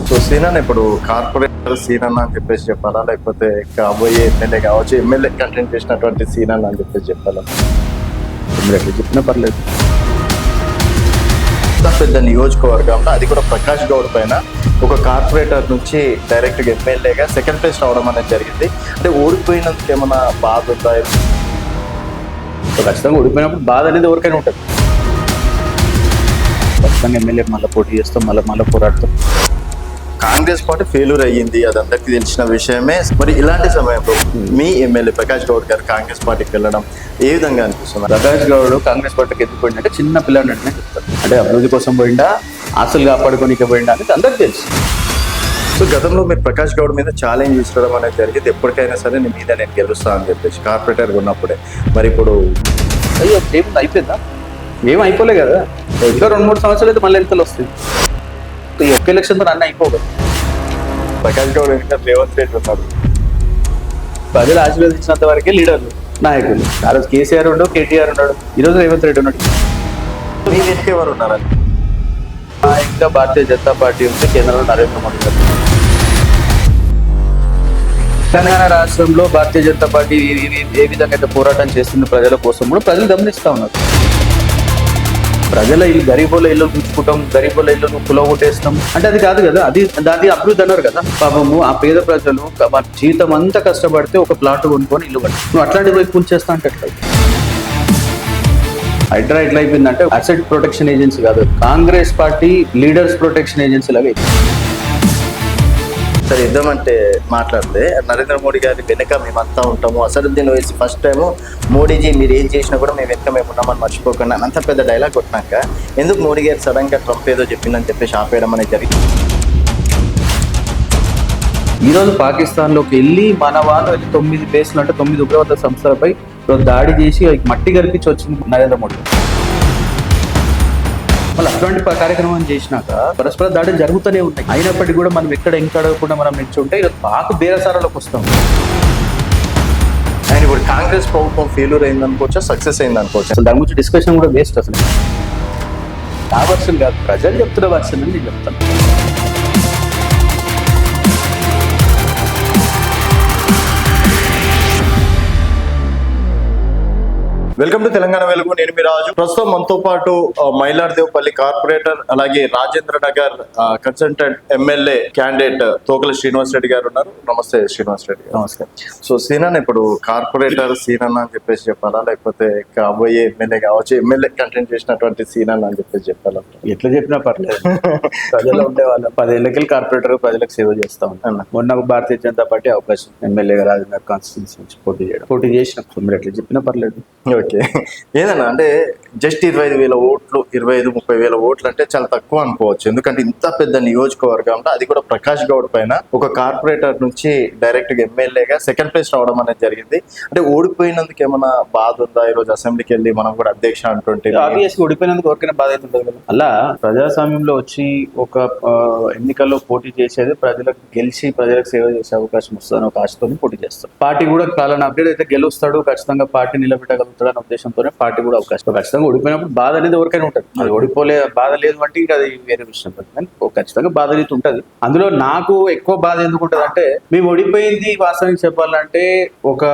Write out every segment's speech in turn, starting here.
So సీనన్ ఇప్పుడు corporator సీనన్ అని చెప్పేసి చెప్పాలా, లేకపోతే కాబోయే ఎమ్మెల్యే కావచ్చు ఎమ్మెల్యే కంటెంట్ చేసినటువంటి సీనన్ అని చెప్పేసి చెప్పాలా? మీరు ఎట్లా చెప్పినా పర్లేదు. ఇంత పెద్ద నియోజకవర్గంలో అది కూడా ప్రకాష్ గౌడ్ పైన ఒక కార్పొరేటర్ నుంచి డైరెక్ట్ గా ఎమ్మెల్యేగా సెకండ్ ప్లేస్ రావడం అనేది జరిగింది. అంటే ఓడిపోయినందుకు ఏమైనా బాధ ఉందా? సో ఖచ్చితంగా ఓడిపోయినప్పుడు బాధ అనేది ఎవరికైనా ఉంటుంది. ఖచ్చితంగా ఎమ్మెల్యే మళ్ళీ పోటీ చేస్తాం, మళ్ళీ పోరాడతాం. కాంగ్రెస్ పార్టీ ఫెయిల్యూర్ అయ్యింది, అది అందరికీ తెలిసిన విషయమే. మరి ఇలాంటి సమయంలో మీ ఎమ్మెల్యే ప్రకాష్ గౌడ్ గారు కాంగ్రెస్ పార్టీకి వెళ్ళడం ఏ విధంగా అనిపిస్తుంది? ప్రకాష్ గౌడ్ కాంగ్రెస్ పార్టీకి ఎందుకు పోయిందంటే చిన్న పిల్లని అంటే చెప్తారు. అంటే అభివృద్ధి కోసం పోయిందా, ఆస్తులు కాపాడుకోనికి పోయిందా అనేది అందరికి తెలుసు. సో గతంలో మీరు ప్రకాష్ గౌడ్ మీద ఛాలెంజ్ తీసుకోవడం అనేది జరిగింది, ఎప్పటికైనా సరే నీ మీద నేను గెలుస్తా అని చెప్పేసి కార్పొరేటర్గా ఉన్నప్పుడే. మరి ఇప్పుడు అయ్యో ఏముంది, అయిపోయిందా? ఏం అయిపోలే కదా, ఇంకా 2-3 సంవత్సరాలు అయితే మళ్ళీ ఎన్నికలు వస్తాయి. ఈ ఒక్క ఎలక్షన్తో అన్నీ అయిపోదు. ప్రకాష్ గౌడ్ ఇంకా రేవంత్ రెడ్డి ఉన్నారు. ప్రజలు ఆశీర్వదించినంత వరకే లీడర్లు, నాయకులు. ఆ రోజు కేసీఆర్ ఉన్నాడు, కేటీఆర్ ఉన్నాడు, ఈరోజు రేవంత్ రెడ్డి ఉన్నాడు. మీ వెనక ఎవరు ఉన్నారని? ఇంకా భారతీయ జనతా పార్టీ ఉంది, కేంద్రంలో నరేంద్ర మోడీ గారు. తెలంగాణ రాష్ట్రంలో భారతీయ జనతా పార్టీ ఏ విధంగా అయితే పోరాటం చేస్తుంది ప్రజల కోసం కూడా ప్రజలు గమనిస్తూ ఉన్నారు. ప్రజల ఇల్లు, గరీబుల ఇల్లు పుచ్చుకుంటాం, గరీబుల ఇల్లు కులగొట్టేస్తాం అంటే అది కాదు కదా. దాని అభివృద్ధి అన్నారు కదా. పాపము ఆ పేద ప్రజలు వాళ్ళ జీవితం అంతా కష్టపడితే ఒక ప్లాట్ కొనుక్కొని ఇల్లు కట్టి నువ్వు అట్లాంటి వైపు కూల్చేస్తా అంటే ఎట్లా? హైడ్రా ఎట్లా అయిపోయిందంటే అసెట్ ప్రొటెక్షన్ ఏజెన్సీ కాదు, Congress party leaders protection agency లాగా. సరే ఇద్దామంటే మాట్లాడితే నరేంద్ర మోడీ గారి వెనుక మేమంతా ఉంటాము, అసదుద్దీన్ ఓవైసీ ఫస్ట్ టైము మోడీజీ మీరు ఏం చేసినా కూడా మేము వెనుక మేము ఉన్నామని మర్చిపోకుండా అంత పెద్ద డైలాగ్ కొట్టినాక ఎందుకు మోడీ గారు సడన్గా ట్రంప్ ఏదో చెప్పిందని చెప్పేసి ఆపేయడం అనేది జరిగింది. ఈరోజు పాకిస్తాన్లోకి వెళ్ళి మన వాళ్ళు వెళ్ళి 9 బేస్లు అంటే 9 ఉగ్రవాద సంస్థలపై దాడి చేసి మట్టి గరిపించి వచ్చింది నరేంద్ర మోడీ. మళ్ళీ అటువంటి కార్యక్రమం చేసినాక పరస్పర దాడులు జరుగుతూనే ఉన్నాయి. అయినప్పటికీ కూడా మనం ఎక్కడ అడగకుండా మనం నిల్చుంటే ఈరోజు పాకు బేరసారాలకు వస్తాం. ఆయన ఇప్పుడు కాంగ్రెస్ ప్రభుత్వం ఫెయిల్యూర్ అయింది అనుకోవచ్చా, సక్సెస్ అయింది అనుకోవచ్చు? అసలు దాని గురించి డిస్కషన్ కూడా వేస్ట్. అసలు నా వర్షన్ కాదు, ప్రజలు చెప్తున్న వర్షన్ అని నేను చెప్తాను. వెల్కమ్ టు తెలంగాణ వెలుగు, నేను మీ రాజు. ప్రస్తుతం మనతో పాటు మైలార్దేవపల్లి కార్పొరేటర్ అలాగే Rajendra Nagar consultant MLA candidate Tokala Srinivas Reddy గారు ఉన్నారు. నమస్తే శ్రీనివాస్ రెడ్డి గారు. నమస్కారం. సో సీనన్ ఇప్పుడు కార్పొరేటర్ సీనన్ అని చెప్పేసి చెప్పాలా, లేకపోతే కాబోయే ఎమ్మెల్యే కావచ్చు ఎమ్మెల్యే కంటెంట్ చేసినటువంటి సీనన్ అని చెప్పేసి చెప్పాలా? ఎట్లా చెప్పినా పర్లేదు. ప్రజలు ఉండే వాళ్ళ 10 ఏళ్ళకి కార్పొరేటర్ ప్రజలకు సేవ చేస్తా ఉంటాను. మొన్న భారతీయ జనతా పార్టీ అవకాశం ఎమ్మెల్యేగా రాజేంద్ర కాన్స్టిట్యూన్సీ నుంచి పోటీ చేసినప్పుడు మీరు ఎట్లా చెప్పినా పర్లేదు. ఓకే, ఏదన్నా అంటే జస్ట్ 25,000 ఓట్లు, 25-30,000 ఓట్లు అంటే చాలా తక్కువ అనుకోవచ్చు. ఎందుకంటే ఇంత పెద్ద నియోజకవర్గంలో అది కూడా ప్రకాష్ గౌడ్ పైన ఒక కార్పొరేటర్ నుంచి డైరెక్ట్ గా ఎమ్మెల్యేగా సెకండ్ ప్లేస్ రావడం అనేది జరిగింది. అంటే ఓడిపోయినందుకు ఏమైనా బాధ ఉందా? ఈ రోజు అసెంబ్లీకి వెళ్ళి మనం కూడా అధ్యక్ష అంటుంటే ఆబ్వియస్గా ఓడిపోయినందుకు ఎవరికైనా బాధ అవుతుంటుంది కదా. అలా ప్రజాస్వామ్యంలో వచ్చి ఒక ఎన్నికల్లో పోటీ చేసేది ప్రజలకు గెలిచి ప్రజలకు సేవ చేసే అవకాశం వస్తుందని ఒక ఆశతో పోటీ చేస్తారు. పార్టీ కూడా కాలని అప్డేట్ అయితే గెలుస్తాడు, ఖచ్చితంగా పార్టీ నిలబెట్టగలుగుతాడు అనే ఉద్దేశంతోనే పార్టీ కూడా అవకాశం. ఖచ్చితంగా ఓడిపోయినప్పుడు బాధ అనేది ఎవరికైనా ఉంటుంది. అది ఓడిపోలే బాధ లేదు అంటే ఇంకా అది వేరే విషయం. కానీ ఖచ్చితంగా బాధ అనేది ఉంటుంది. అందులో నాకు ఎక్కువ బాధ ఎందుకు ఉంటుంది అంటే మేము ఓడిపోయింది వాస్తవానికి చెప్పాలంటే ఒక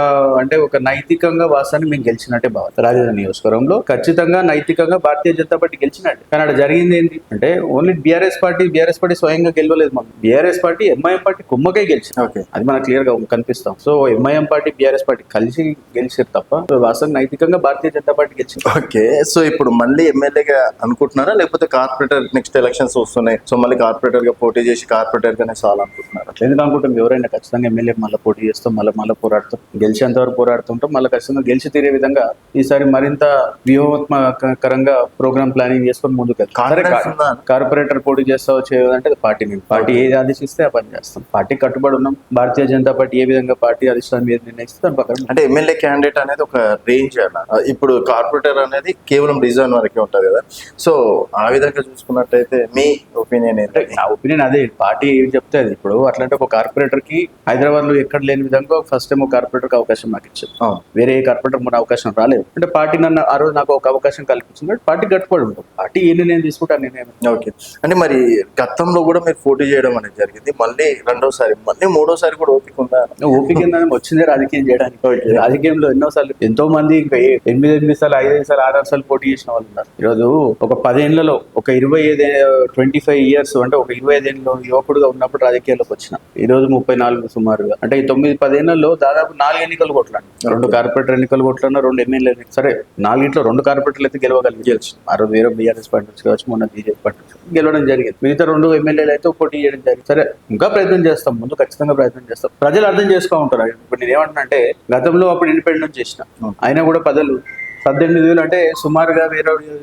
నైతికంగా వాస్తవానికి మేము గెలిచినట్టే భావం. రాజధాని నియోజకవర్గంలో ఖచ్చితంగా నైతికంగా భారతీయ జనతా పార్టీ గెలిచినట్టు. కానీ అక్కడ జరిగింది ఏంటి అంటే ఓన్లీ బీఆర్ఎస్ పార్టీ స్వయంగా గెలవలేదు. మనం బీఆర్ఎస్ పార్టీ ఎంఐఎం పార్టీ కుమ్మకై గెలిచింది. అది మనకు క్లియర్ గా కనిపిస్తాం. So MIM party BRS party కలిసి గెలిచారు తప్ప వాస్తవం నైతికంగా భారతీయ జనతా పార్టీ గెలిచింది. ఓకే, సో ఇప్పుడు మళ్ళీ ఎమ్మెల్యేగా అనుకుంటున్నారా, లేకపోతే కార్పొరేటర్ నెక్స్ట్ ఎలక్షన్స్ వస్తున్నాయి సో మళ్ళీ కార్పొరేటర్ గా పోటీ చేసి కార్పొరేటర్ గానే చాలా అనుకుంటున్నారా? ఎందుకు అనుకుంటాం, ఎవరైనా ఖచ్చితంగా ఎమ్మెల్యే మళ్ళీ పోటీ చేస్తాం, మళ్ళీ పోరాడుతాం, గెలిచేంత వరకు పోరాడుతుంటాం. మళ్ళీ ఖచ్చితంగా గెలిచి తీరే విధంగా ఈసారి మరింత వ్యూహాత్మకంగా ప్రోగ్రామ్ ప్లానింగ్ చేసుకొని ముందుకు కార్పొరేటర్ పోటీ చేస్తా వచ్చేదంటే పార్టీ ఏది ఆదేశిస్తే ఆ పని చేస్తాం. పార్టీ కట్టుబడి ఉన్నాం. భారతీయ జనతా పార్టీ ఏ విధంగా పార్టీ అధిష్టానం ఏది నిర్ణయిస్తే దాని ప్రకారం. అంటే ఎమ్మెల్యే క్యాండిడేట్ అనేది ఒక రేంజ్ అలా ఇప్పుడు కార్పొరేటర్ అనేది కేవలం డిజైన్ వరకే ఉంటది కదా, సో ఆ విధంగా చూసుకున్నట్టయితే మీ ఒపీనియన్ ఏంటంటే? నా ఒపీనియన్ అదే, పార్టీ ఏం చెప్తే అది. ఇప్పుడు అట్లాంటి ఒక కార్పొరేటర్ కి హైదరాబాద్ లో ఎక్కడ లేని విధంగా ఫస్ట్ టైం ఒక కార్పొరేటర్ కి అవకాశం నాకు ఇచ్చారు. వేరే ఏ కార్పొరేటర్ మన అవకాశం రాలేదు అంటే పార్టీ నన్ను ఆ రోజు నాకు ఒక అవకాశం కల్పించింది. పార్టీ గట్టుబడి ఉంటుంది, పార్టీ ఏ నిర్ణయం తీసుకుంటా నిర్ణయం. ఓకే, అంటే మరి గతంలో కూడా మీరు పోటీ చేయడం అనేది జరిగింది, మళ్ళీ రెండోసారి మళ్ళీ మూడోసారి కూడా ఓపిక ఉందా? ఓపిక వచ్చిందే రాజకీయం చేయడానికి. రాజకీయంలో ఎన్నోసార్లు ఎంతో మంది ఇంకా 8 సార్లు 5 సార్లు 6 సార్లు పోటీ చేసిన వాళ్ళు ఉన్నారు. ఈరోజు ఒక 10 ఏళ్లలో ఒక 25 ఇయర్స్ అంటే ఒక 25 ఏళ్ళలో యువకుడుగా ఉన్నప్పుడు రాజకీయాల్లోకి వచ్చిన ఈ రోజు 34 సుమారుగా, అంటే ఈ 9-10 ఏళ్లలో దాదాపు 4 ఎన్నికలు కొట్లాను. 2 కార్పొరేటర్ ఎన్నికలు కొట్లాను, 2 ఎమ్మెల్యే సరే 4 2 కార్పొరేటర్లు అయితే గెలవగలిగి ఆ రోజు వేరే బీఆర్ఎస్ పార్టీ నుంచి కావచ్చు, మొన్న బీజేపీ పార్టీ నుంచి గెలవడం జరిగింది. మిగతా 2 ఎమ్మెల్యేలు అయితే పోటీ చేయడం జరిగింది. సరే ఇంకా ప్రయత్నం చేస్తాం, ముందు ఖచ్చితంగా ప్రయత్నం చేస్తాం. ప్రజలు అర్థం చేసుకో ఉంటారు. ఇప్పుడు నేను ఏమంటున్నా అంటే గతంలో అప్పుడు ఇండిపెండెన్స్ చేసిన అయినా కూడా ప్రజలు 18,000 అంటే సుమారుగా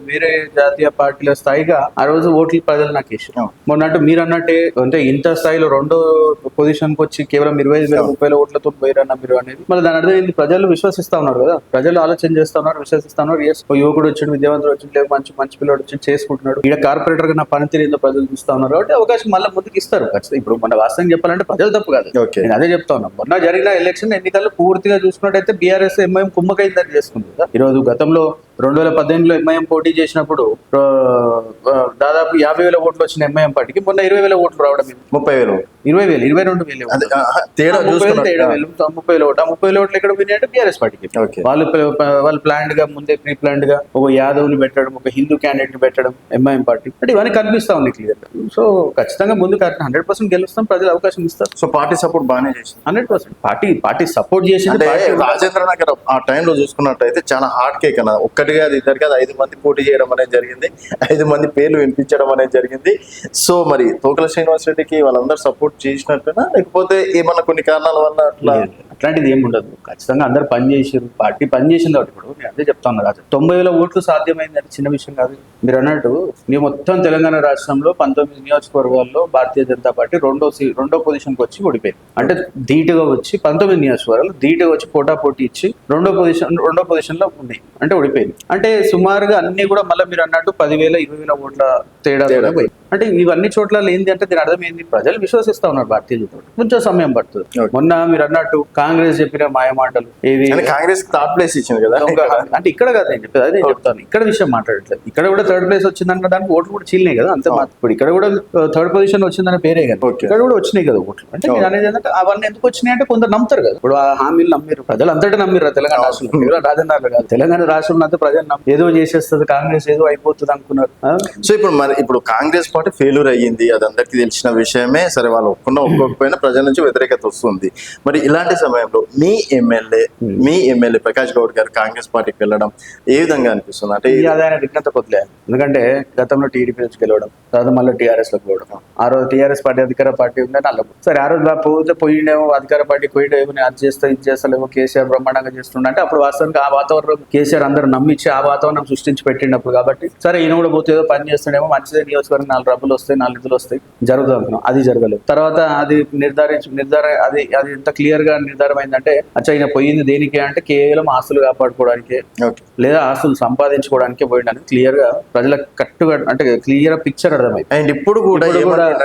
వేరే జాతీయ పార్టీల స్థాయిగా ఆ రోజు ఓట్లు ప్రజలు నాకు ఇష్టం. మొన్న అంటే మీరు అన్నట్టే అంటే ఇంత స్థాయిలో 2వ పొజిషన్ కి వచ్చి కేవలం 25,000-30,000 ఓట్లతో పోయిరన్న మీరు అనేది మళ్ళీ దాని అర్థం ఏంటి? ప్రజలు విశ్వసిస్తా ఉన్నారు కదా, ప్రజలు ఆలోచన చేస్తా ఉన్నారు, విశ్వసిస్తా ఉన్నారు. యువకుడు వచ్చిండు, విద్యావంతుడు వచ్చిండు, లేదు మంచి పిల్లడు వచ్చి చేసుకుంటున్నాడు, ఇక్కడ కార్పొరేటర్ గా నా పనితీరు ఏందో ప్రజలు చూస్తా ఉన్నారు కాబట్టి అవకాశం మళ్ళీ ముందుకు ఇస్తారు. ఇప్పుడు మన వాస్తవం చెప్పాలంటే ప్రజలు తప్పు కాదు, నేను అదే చెప్తా ఉన్నా. మొన్న జరిగిన ఎలక్షన్ ఎన్నికల్లో పూర్తిగా చూసుకున్నట్టయితే బీఆర్ఎస్ ఎంఐఎం కుమ్మకైందని చేసుకుంది కదా. ఈరోజు గతంలో 2018లో ఎంఐఎం పోటీ చేసినప్పుడు దాదాపు 50,000 ఓట్లు వచ్చిన ఎంఐఎం పార్టీకి మొన్న 20,000 ఓట్లు రావడం 30,000 22,000 తేడా 30,000 ఓట్లు. 30,000 ఓట్లు ఎక్కడ పోయినాయి అంటే బీఆర్ఎస్ పార్టీకి. వాళ్ళు ప్లాన్డ్ గా ముందే ప్రీ ప్లాన్డ్ గా ఒక యాదవ్ ని పెట్టడం, ఒక హిందూ క్యాండిడేట్ ని పెట్టడం ఎంఐఎం పార్టీ అంటే ఇవన్నీ కనిపిస్తా ఉన్నాయి క్లియర్ గా. సో ఖచ్చితంగా ముందు 100% గెలుస్తాం, ప్రజలు అవకాశం ఇస్తారు. సో పార్టీ సపోర్ట్ బాగానే చేసింది 100%. పార్టీ సపోర్ట్ చేసింది. రాజేంద్ర నగర్ ఆ టైంలో చూసుకున్నట్టయితే చాలా హార్డ్ కేక్ అన్నది. ఒక్కటి కాదు, ఇద్దరు కాదు, 5 మంది పోటీ చేయడం అనేది జరిగింది, 5 మంది పేర్లు వినిపించడం అనేది జరిగింది. సో మరి తోకల శ్రీనివాస్ రెడ్డికి వాళ్ళందరూ సపోర్ట్ చేసినట్టునా, లేకపోతే ఏమన్నా కొన్ని కారణాల వల్ల అట్లా? అట్లాంటిది ఏమి ఉండదు, ఖచ్చితంగా అందరు పనిచేసారు, పార్టీ పనిచేసింది. కాబట్టి ఇప్పుడు నేను అదే చెప్తా ఉన్నా, 90,000 ఓట్లు సాధ్యమైంది అంటే చిన్న విషయం కాదు. మీరు అన్నట్టు మేము మొత్తం తెలంగాణ రాష్ట్రంలో 19 నియోజకవర్గాల్లో భారతీయ జనతా పార్టీ రెండో పొజిషన్కి వచ్చి ఓడిపోయింది. అంటే ధీటుగా వచ్చి 19 నియోజకవర్గాలు ధీటుగా వచ్చి పోటీ ఇచ్చి రెండో పొజిషన్ లో ఉన్నాయి అంటే ఓడిపోయింది. అంటే సుమారుగా అన్ని కూడా మళ్ళీ మీరు అన్నట్టు 10,000, 20,000 ఓట్ల తేడా పోయి అంటే ఇవన్నీ చోట్ల ఏంటి అంటే దీని అర్థం ఏంది? ప్రజలు విశ్వసిస్తా ఉన్నారు భారతీయ జనతా పార్టీ. కొంచెం సమయం పడుతుంది. మొన్న మీరు అన్నట్టు కాంగ్రెస్ చెప్పిన మాయమాటలు ఏది, కాంగ్రెస్ థర్డ్ ప్లేస్ ఇచ్చింది కదా అంటే ఇక్కడ కాదు నేను చెప్పేది, అదే నేను చెప్తాను. ఇక్కడ విషయం మాట్లాడట్లేదు, ఇక్కడ కూడా 3rd ప్లేస్ వచ్చిందన్న దానికి ఓట్లు కూడా చీలినాయి కదా అంతే. ఇప్పుడు ఇక్కడ కూడా 3rd పొజిషన్ వచ్చిందన్న పేరే కదా, ఇక్కడ కూడా వచ్చినాయి కదా ఓట్లు. అంటే నేను అనేది ఏంటంటే అవన్నీ ఎందుకు వచ్చినాయి అంటే కొందరు నమ్ముతారు కదా. ఇప్పుడు ఆ హామీలు నమ్మిరు, ప్రజలు అంతటా నమ్మిరు. తెలంగాణ రాష్ట్రంలో రాజధాని కాదు, తెలంగాణ రాష్ట్రంలో అంతా ప్రజలు ఏదో చేసేస్తుంది కాంగ్రెస్, ఏదో అయిపోతుంది అనుకున్నారు. సో ఇప్పుడు కాంగ్రెస్ పార్టీ ఫెయిల్యూర్ అయ్యింది, అది అందరికీ తెలిసిన విషయమే. సరే వాళ్ళు ఒప్పుకోకపోయినా ప్రజల నుంచి వ్యతిరేకత వస్తుంది. మరి ఇలాంటి సమయంలో మీ ఎమ్మెల్యే ప్రకాష్ గౌడ్ గారు కాంగ్రెస్ పార్టీకి వెళ్ళడం ఏ విధంగా అనిపిస్తుంది? అంటే ఆయన విఘ్నత కొద్దిలేదు, ఎందుకంటే గతంలో టీడీపీ నుంచి గెలవడం, తర్వాత మళ్ళీ టీఆర్ఎస్ లోకి పోవడం. ఆ రోజు టీఆర్ఎస్ పార్టీ అధికార పార్టీ ఉందని అలా సరే ఆ రోజు పోయిండేమో అధికార పార్టీ పోయిండేమో, అది చేస్తా ఇది చేస్తలేమో, కేసీఆర్ బ్రహ్మాండంగా చేస్తుండే అంటే అప్పుడు వాస్తవానికి ఆ వాతావరణం కేసీఆర్ అందరూ నమ్మించి ఆ వాతావరణం సృష్టించి పెట్టినప్పుడు కాబట్టి సరే ఈయన కూడా పోతే ఏదో పని చేస్తుండేమో, మంచిదే నియోజకవర్గం 4 డబ్బులు వస్తాయి, 4 నిధులు వస్తాయి, జరుగుతుంది అనుకున్నాం. అది జరగలేదు. తర్వాత అది అది ఎంత క్లియర్ గా నిర్ధారమైందంటే అచ్చా ఈయన పోయింది దేనికి అంటే కేవలం ఆస్తులు కాపాడుకోవడానికి లేదా ఆస్తులు సంపాదించుకోవడానికి పోయిందని క్లియర్ గా ప్రజలకు కట్టుగా అంటే క్లియర్ పిక్చర్ అర్థమైంది. అండ్ ఇప్పుడు కూడా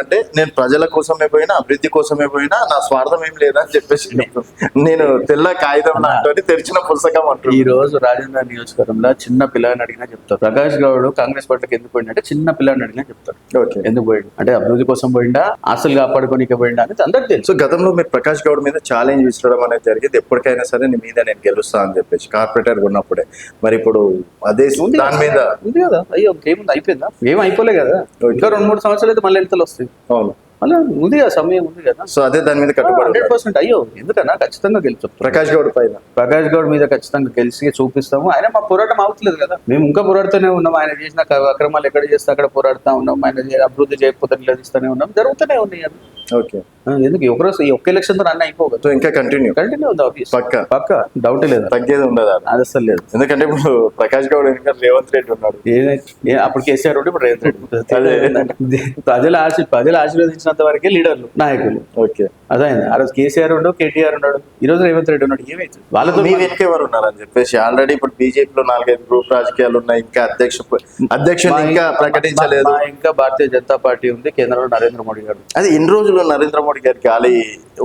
అంటే నేను ప్రజల కోసమే పోయినా, అభివృద్ధి కోసమే పోయినా, నా స్వార్థం ఏం లేదా అని చెప్పేసి నేను తెల్ల కాగితం అంటే తెరిచిన పుస్తకం అంటూ. ఈ రోజు రాజేంద్ర నియోజకవర్గంలో చిన్న పిల్లని అడిగినా చెప్తారు ప్రకాష్ గౌడ్ కాంగ్రెస్ పార్టీకి ఎందుకు పోయిందంటే చిన్న పిల్లని అడిగినా చెప్తారు ఎందుకు పోయిండు అంటే అభివృద్ధి కోసం పోయిండా, ఆస్తులు కాపాడుకోనికే పోయిండా అనేది అందరికి తెలుసు. సో గతంలో మీరు ప్రకాష్ గౌడ్ మీద ఛాలెంజ్ విసరడం అనేది జరిగింది, ఎప్పటికైనా సరే నీ మీద నేను గెలుస్తా అని చెప్పేసి కార్పొరేటర్ ఉన్నప్పుడే. మరి ఇప్పుడు అదే దాని మీద ఉంది కదా, అయ్యో ఏముంది అయిపోయిందా? ఏం అయిపోలే కదా, ఇంకా 2-3 సంవత్సరాలు అయితే మళ్ళీ ఎంతలు వస్తాయి. అవును, అలా ఉంది కదా, సమయం ఉంది కదా. సో అదే దాని మీద కట్టుబడి 100% అయ్యో ఎందుకన్నా ఖచ్చితంగా గెలుస్తాం. ప్రకాష్ గౌడ్ మీద ఖచ్చితంగా గెలిచి చూపిస్తాము. ఆయన మా పోరాటం అవట్లేదు కదా, మేము ఇంకా పోరాడుతూనే ఉన్నాం. ఆయన చేసిన అక్రమాలు ఎక్కడ చేస్తే అక్కడ పోరాడుతూ ఉన్నాం, ఆయన అభివృద్ధి చేయకపోతే నిలదీస్తూనే ఉన్నాం, జరుగుతూనే ఉన్నాయి. ఓకే. ఎందుకు ఒకరోజు ఈ ఒక్క ఎలక్షన్ తో అన్న అయిపోగదు, సో ఇంకా కంటిన్యూ కంటిన్యూ ఉంది ఆఫీస్ పక్క పక్క డౌట్ లేదు, తగ్గేది ఉండదు అది. అది అసలు లేదు. ఎందుకంటే ఇప్పుడు ప్రకాష్ గౌడ్ ఇంకా రేవంత్ రెడ్డి ఉన్నాడు. అప్పుడు కేసీఆర్ ఉంటే ఇప్పుడు రేవంత్ అదే. రెడ్డి. ప్రజలు ఆశీర్వదించినంత వరకే లీడర్లు నాయకులు. ఓకే. అదే ఆ రోజు కేసీఆర్ ఉండడు, కేటీఆర్ ఉన్నాడు, ఈ రోజు రేవంత్ రెడ్డి ఉన్నాడు. ఏమైతుంది వాళ్ళతో? మీ వెనక ఎవరు ఉన్నారని చెప్పేసి ఆల్రెడీ ఇప్పుడు బీజేపీలో 4-5 గ్రూప్ రాజకీయాలు ఉన్నాయి. ఇంకా అధ్యక్షుడు ఇంకా ప్రకటించలేదు. ఇంకా భారతీయ జనతా పార్టీ ఉంది, కేంద్రంలో నరేంద్ర మోడీ గారు. అది ఇన్ని రోజులు నరేంద్ర మోడీ గారికి గాలి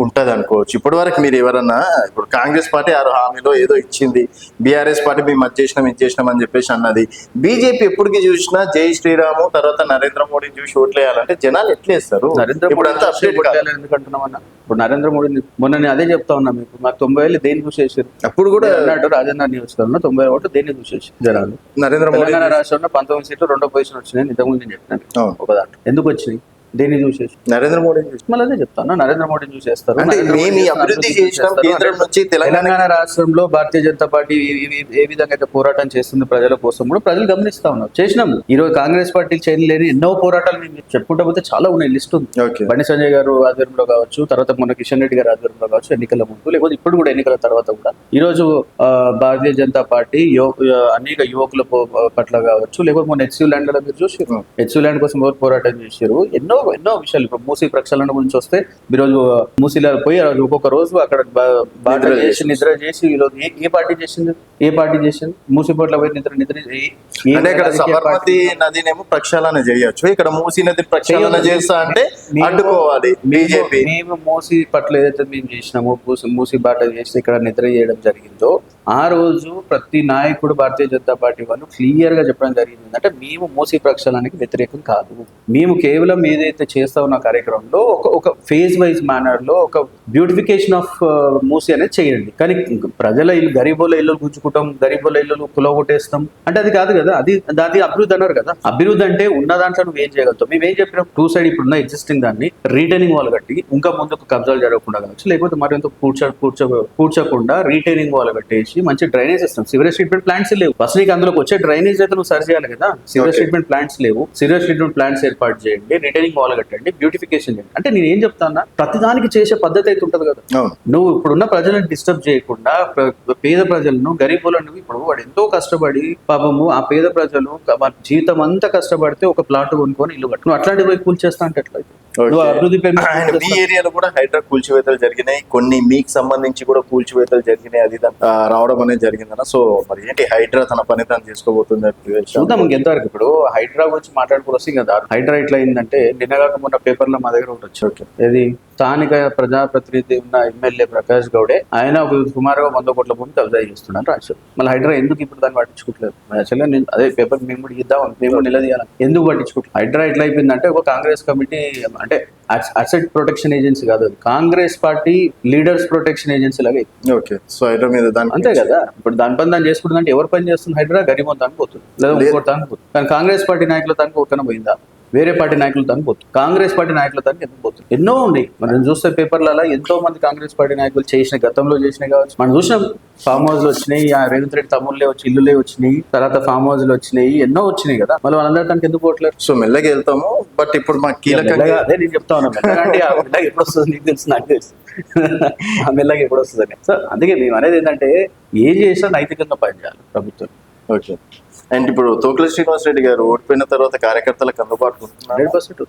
ఉంటది అనుకోవచ్చు. ఇప్పటి వరకు మీరు ఎవరన్నా ఇప్పుడు కాంగ్రెస్ పార్టీ 6 హామీలో ఏదో ఇచ్చింది, బీఆర్ఎస్ పార్టీ మేము అది చేసినాం ఇది చేసినాం అని చెప్పేసి అన్నది. బీజేపీ ఎప్పటికి చూసినా జై శ్రీరాము తర్వాత నరేంద్ర మోడీని చూసి ఓట్లేయాలంటే జనాలు ఎట్లేస్తారు? నరేంద్ర ఇప్పుడు మోడీ అంతా అప్డేట్ కాదు. ఎందుకు అంటున్నామన్నా? ఇప్పుడు నరేంద్ర మోడీ మొన్న నేను అదే చెప్తా ఉన్నా మీకు, మాకు 90,000 దేన్ని చూసేసారు. అప్పుడు కూడా అన్నట్టు రాజేంద్ర నియోజకవర్గంలో 90,000 ఓట్లు దేన్ని చూసేసి జనాలు. నరేంద్ర మోడీ తెలంగాణ రాష్ట్రంలో 19 సీట్లు 2వ పొజిషన్ వచ్చినాయి. ఇంతకుముందు నేను చెప్పినాను అవును. ఒక దాంట్లో ఎందుకు వచ్చినాయి, దేన్ని చూసేసి. నరేంద్ర మోడీ మళ్ళీ అదే చెప్తాను, నరేంద్ర మోడీని చూసేస్తారు. అంటే నరేంద్ర మోడీ మేము ఈ అభివృద్ధి చేసినాం కేంద్రం నుంచి తెలంగాణ రాష్ట్రంలో భారతీయ జనతా పార్టీ ఏ విధంగా అయితే పోరాటం చేస్తుంది ప్రజల కోసం కూడా ప్రజలు గమనిస్తా ఉన్నారు. చేసినాం. ఈ రోజు కాంగ్రెస్ పార్టీ చేయలేని ఎన్నో పోరాటాలు మేము చెప్పుకుంటా పోతే చాలా ఉన్నాయి, లిస్ట్ ఉంది. ఓకే. బండి సంజయ్ గారు ఆధ్వర్యంలో కావచ్చు, తర్వాత మొన్న కిషన్ రెడ్డి గారు ఆధ్వర్యంలో కావచ్చు, ఎన్నికల ముందు లేకపోతే ఇప్పుడు కూడా ఎన్నికల తర్వాత కూడా ఈ రోజు భారతీయ జనతా పార్టీ అనేక యువకుల పట్ల కావచ్చు, లేకపోతే మొన్న హెచ్యూ ల్యాండ్ లో మీరు చూసారు, హెచ్యూ ల్యాండ్ కోసం ఎవరు పోరాటం చేశారు. ఎన్నో విషయాలు. ఇప్పుడు మూసీ ప్రక్షాళన గురించి వస్తే ఈరోజు మూసీలో పోయి ఆ రోజు ఒక్కొక్క రోజు అక్కడ నిద్ర చేసి ఈరోజు ఏ పార్టీ చేసింది మూసీ పోట్ల పోయి నిద్ర అంటే ఇక్కడ సబర్మతి నదినేమో ప్రక్షాళన చేయొచ్చు, ఇక్కడ మూసీ నది ప్రక్షాళన చేస్తా అంటే అడ్డుకోవాలి బీజేపీ. మేము మూసీ పట్ల ఏదైతే మేము చేసినామో, మూసీ బాట చేసి ఇక్కడ నిద్ర చేయడం జరిగిందో, ఆ రోజు ప్రతి నాయకుడు భారతీయ జనతా పార్టీ వాళ్ళు క్లియర్ గా చెప్పడం జరిగింది. అంటే మేము మూసీ ప్రక్షాళనకి వ్యతిరేకం కాదు, మేము కేవలం ఏదైతే చేస్తా ఉన్న కార్యక్రమంలో ఒక ఫేజ్ వైజ్ మేనర్ లో ఒక బ్యూటిఫికేషన్ ఆఫ్ మూసీ అనేది చేయండి. కానీ ప్రజల ఇల్లు, గరీబోల ఇల్లు గుంజుకుంటాం, గరీబోల ఇల్లు కులగొట్టేస్తాం అంటే అది కాదు కదా. అది అభివృద్ధి అన్నారు కదా. అభివృద్ధి అంటే ఉన్న దాంట్లో నువ్వు ఏం చేయగలుగుతావు. మేమేం చెప్పినాం, 2 సైడ్ ఇప్పుడున్న ఎగ్జిస్టింగ్ దాన్ని రీటైనింగ్ వాల్ కట్టి ఇంకా ముందుకు కబ్జాలు జరగకుండా కావచ్చు, లేకపోతే మరింత కూర్చోకుండా రీటైనింగ్ వాల్ కట్టేసి మంచి drainage system, sewerage treatment plants లేవు. ఫస్ట్ నీకు అందులోకి వచ్చే డ్రైనేజ్ అయితే నువ్వు సరి చేయాలి కదా. సివరేజ్ ట్రీట్మెంట్ ప్లాంట్స్ లేవు, సివరేజ్ ట్రీట్మెంట్ ప్లాంట్స్ ఏర్పాటు చేయండి, రిటైనింగ్ వాల్ కట్టండి, బ్యూటిఫికేషన్ చేయండి. అంటే నేను ఏం చెప్తానా, ప్రతిదానికి చేసే పద్ధతి అయితే ఉంటుంది కదా. నువ్వు ఇప్పుడున్న ప్రజలను డిస్టర్బ్ చేయకుండా పేద ప్రజలను, గరీబులను, ఇప్పుడు వాడు ఎంతో కష్టపడి పాపము ఆ పేద ప్రజలు వాళ్ళ జీవితం అంతా కష్టపడితే ఒక ప్లాట్ కొనుక్కొని ఇల్లు కట్టు, నువ్వు అట్లాంటి పోయి కూల్చేస్తా అంటే ఎట్లా? నువ్వు అభివృద్ధి మీ ఏరియాలో కూడా హైడ్రా కూల్చివేతలు జరిగినాయి, కొన్ని మీకు సంబంధించి కూడా కూల్చివేతలు జరిగినాయి, అది రావడం అనేది జరిగిందన్న. సో మరి ఏంటి హైడ్రా తన పని తను చేసుకోబోతుంది చూద్దాం ఎంతవరకు. ఇప్పుడు హైడ్రా గురించి మాట్లాడుకోవచ్చు కదా. హైడ్రా ఎట్లా అయిందంటే నిన్నగాక మొన్న పేపర్లో మా దగ్గర ఒకటి వచ్చి, ఏది స్థానిక ప్రజాప్రతినిధి ఉన్న ఎమ్మెల్యే ప్రకాష్ గౌడే ఆయన సుమారుగా 100 కోట్ల భూమి కబ్జా చేస్తున్నాడు రాశారు. మళ్ళీ హైడ్రా ఎందుకు ఇప్పుడు దాన్ని పట్టించుకోవట్లేదు? యాక్చువల్గా నేను అదే పేపర్ మేము కూడా ఇద్దాం, మేము కూడా నిలదీయాలి, ఎందుకు పట్టించుకోవట్లేదు? హైడ్రా ఎట్లా అయిపోయిందంటే ఒక కాంగ్రెస్ కమిటీ, అంటే అసెట్ ప్రొటెక్షన్ ఏజెన్సీ కాదు, అది Congress party leaders protection agency లాగా. ఓకే. సో హైడ్రా మీద అంతే కదా. ఇప్పుడు దాని పని దాన్ని చేసుకుంటుందంటే ఎవరు పని చేస్తుంది? హైడ్రా గరీబ్ దానికి పోతుంది, లేదా ఇంకోటి దానికి పోతుంది. కానీ కాంగ్రెస్ పార్టీ నాయకుల దానికి ఒకరికైనా పోయిందా? వేరే పార్టీ నాయకులు తను పోతుంది, కాంగ్రెస్ పార్టీ నాయకుల తనకి ఎందుకు పోతుంది? ఎన్నో ఉన్నాయి. మనం చూస్తే పేపర్లలో ఎంతో మంది కాంగ్రెస్ పార్టీ నాయకులు చేసిన, గతంలో చేసినాయి కావచ్చు. మనం చూసినాం ఫామ్ హౌస్లు వచ్చినాయి, రేవంత్ రెడ్డి తమ్ముళ్ళే వచ్చి ఇల్లులే వచ్చినాయి, తర్వాత ఫామ్ హౌస్లు వచ్చినాయి, ఎన్నో వచ్చినాయి కదా. మళ్ళీ వాళ్ళందరూ తనకి ఎందుకు పోవట్లేదు? సో మెల్లగా వెళ్తాము. బట్ ఇప్పుడు మాకు కీలకంగా అదే నేను చెప్తా ఉన్నాను, మెల్లగా ఎప్పుడు వస్తుంది నీకు తెలుసు, నాకు తెలుసు ఆ మెల్లగా ఎప్పుడు వస్తుందని. సో అందుకే మేము అనేది ఏంటంటే ఏం చేసినా నైతికంగా పనిచేయాలి ప్రభుత్వం. ఓకే. అండ్ ఇప్పుడు తోకల శ్రీనివాస్ రెడ్డి గారు ఓడిపోయిన తర్వాత కార్యకర్తలకు అందుబాటులో 100%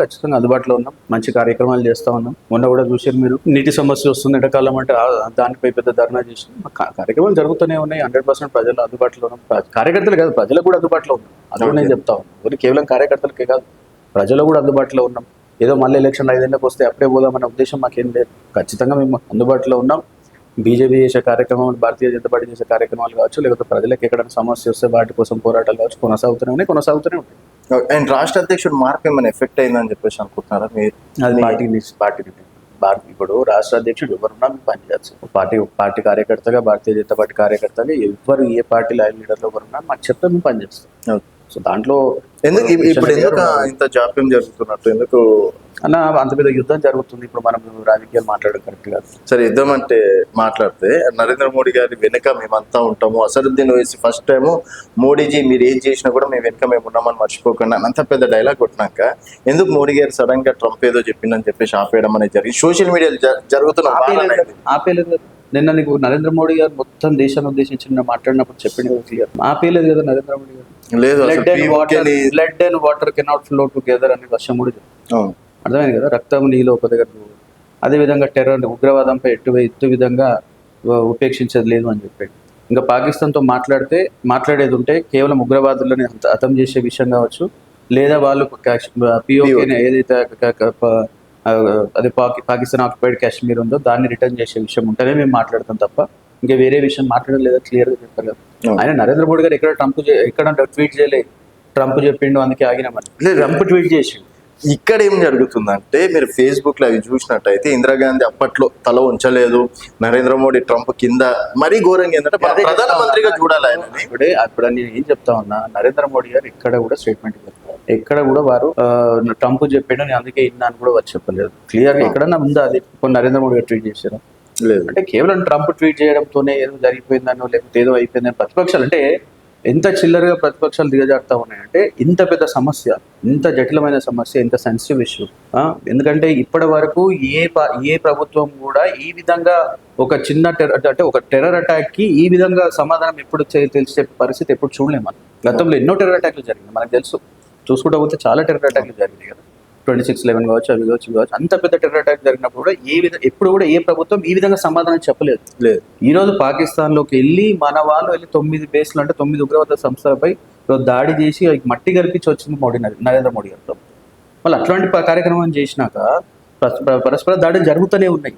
ఖచ్చితంగా అందుబాటులో ఉన్నాం, మంచి కార్యక్రమాలు చేస్తా ఉన్నాం. మొన్న కూడా చూసారు మీరు, నీటి సమస్య వస్తుంది ఎండాకాలం అంటే దానిపై పెద్ద ధర్నా చేసి కార్యక్రమాలు జరుగుతూనే ఉన్నాయి. 100% ప్రజలు అందుబాటులో ఉన్నాం. కార్యకర్తలు కాదు, ప్రజలకు కూడా అందుబాటులో ఉన్నాం. అది కూడా నేను చెప్తా ఉన్నాను, కేవలం కార్యకర్తలకే కాదు, ప్రజలు కూడా అందుబాటులో ఉన్నాం. ఏదో మళ్ళీ ఎలక్షన్ 5 ఏళ్ళకి వస్తే అప్పుడే పోదామనే ఉద్దేశం మాకేం లేదు. ఖచ్చితంగా మేము అందుబాటులో ఉన్నాం. బీజేపీ చేసే కార్యక్రమాలు, భారతీయ జనతా పార్టీ చేసే కార్యక్రమాలు కావచ్చు, లేకపోతే ప్రజలకు ఎక్కడైనా సమస్య వస్తే వాటి కోసం పోరాటాలు కావచ్చు, కొనసాగుతూనే ఉంటాయి. అండ్ రాష్ట్ర అధ్యక్షుడు మార్పు ఏమైనా ఎఫెక్ట్ అయిందని చెప్పేసి అనుకుంటున్నారా మీరు? అది పార్టీ ఇప్పుడు రాష్ట్ర అధ్యక్షుడు ఎవరున్నా మేము పనిచేయచ్చు. పార్టీ కార్యకర్తగా, భారతీయ జనతా పార్టీ కార్యకర్తగా ఎవరు ఏ పార్టీ లీడర్లు ఎవరున్నా మాకు చెప్తే మేము పనిచేస్తాం. సో దాంట్లో ఎందుకు ఇంత జాప్యం జరుగుతున్నట్టు? ఎందుకు అన్న అంత పెద్ద యుద్ధం జరుగుతుంది, ఇప్పుడు మనం రాజకీయాలు మాట్లాడడం కరెక్ట్ కాదు. సరే, యుద్ధం అంటే మాట్లాడితే నరేంద్ర మోడీ గారి వెనుక మేమంతా ఉంటాము, అసదుద్దీన్ ఓవైసీ ఫస్ట్ టైం మోడీజీ మీరు ఏం చేసినా కూడా మేము వెనుక మేము ఉన్నామని మర్చిపోకుండా అంత పెద్ద డైలాగ్ కొట్టినాక ఎందుకు మోడీ గారు సడన్ గా ట్రంప్ ఏదో చెప్పిందని చెప్పేసి ఆపేయడం అనేది జరిగింది. సోషల్ మీడియాలో జరుగుతున్న వాదన ఇది. ఆపేయలేదు కదా. నిన్న నీకు నరేంద్ర మోడీ గారు మొత్తం దేశాన్ని ఉద్దేశించి నిన్న మాట్లాడినప్పుడు చెప్పింది క్లియర్, ఆపేయలేదు కదా నరేంద్ర మోడీ గారు. లేదు, blood and water cannot flow together అని వర్షం కూడా చెప్తాం. అర్థమైంది కదా, రక్తం నీళ్ళు ఒక దగ్గర. అదేవిధంగా టెర్రర్ ఉగ్రవాదంపై ఎత్తు విధంగా ఉపేక్షించేది లేదు అని చెప్పాడు. ఇంకా పాకిస్తాన్తో మాట్లాడేది ఉంటే కేవలం ఉగ్రవాదులని హతం చేసే విషయం కావచ్చు, లేదా వాళ్ళు పిఓకేని ఏదైతే అదే పాకిస్తాన్ ఆక్యుపైడ్ కాశ్మీర్ ఉందో దాన్ని రిటర్న్ చేసే విషయం ఉంటేనే మేము మాట్లాడతాం తప్ప ఇంకా వేరే విషయం మాట్లాడలేదా క్లియర్గా చెప్పారు కదా. ఆయన నరేంద్ర మోడీ గారు ఎక్కడ ట్వీట్ చేయలేదు, ట్రంప్ చెప్పిండు అందుకే ఆగినామని. ట్రంప్ ట్వీట్ చేసిండు. ఇక్కడ ఏం జరుగుతుందంటే మీరు ఫేస్బుక్ లో అవి చూసినట్టయితే ఇందిరాగాంధీ అప్పట్లో తల ఉంచలేదు, నరేంద్ర మోడీ ట్రంప్ కింద మరీ ఘోరంగా ఏంటంటే ప్రధానమంత్రిగా చూడాలి ఆయనని. అప్పుడు నేను ఏం చెప్తా ఉన్నా, నరేంద్ర మోడీ గారు ఎక్కడ కూడా స్టేట్మెంట్ ఇవ్వలేదు, ఎక్కడ కూడా వారు ట్రంప్ చెప్పాడు నేను అందుకే ఇన్నాను కూడా వచ్చి చెప్పలేదు. క్లియర్ గా ఎక్కడన్నా ఉందా అది కొన్ని నరేంద్ర మోడీ గారు ట్వీట్ చేశారు? లేదు. అంటే కేవలం ట్రంప్ ట్వీట్ చేయడంతోనే ఏదో జరిగిపోయిందనో లేకపోతే ఏదో అయిపోయిందని ప్రతిపక్షాలు అంటే ఎంత చిల్లరగా ప్రతిపక్షాలు దిగజారుతా ఉన్నాయంటే ఇంత పెద్ద సమస్య, ఇంత జటిలమైన సమస్య, ఇంత సెన్సిటివ్ ఇష్యూ. ఎందుకంటే ఇప్పటి వరకు ఏ ప్రభుత్వం కూడా ఈ విధంగా ఒక చిన్న ఒక టెర్రర్ అటాక్ కి ఈ విధంగా సమాధానం ఎప్పుడు తెలిసే పరిస్థితి ఎప్పుడు చూడలేము. మనం గతంలో ఎన్నో టెర్రర్ అటాక్లు జరిగినాయి మనకు తెలుసు, చూసుకుంటూ పోతే చాలా టెర్రర్ అటాక్లు జరిగినాయి కదా, 26/11 కావచ్చు, అవి కావచ్చు. అంత పెద్ద టెర్రర్ అటాక్ జరిగినప్పుడు కూడా ఎప్పుడు కూడా ఏ ప్రభుత్వం ఈ విధంగా సమాధానం చెప్పలేదు. ఈ రోజు పాకిస్తాన్ లోకి వెళ్ళి మన వాళ్ళు వెళ్ళి 9 బేస్లు అంటే 9 ఉగ్రవాద సంస్థలపై దాడి చేసి మట్టి కల్పించి వచ్చింది నరేంద్ర మోడీ గారితో. వాళ్ళు అట్లాంటి కార్యక్రమం చేసినాక పరస్పర దాడులు జరుగుతూనే ఉన్నాయి.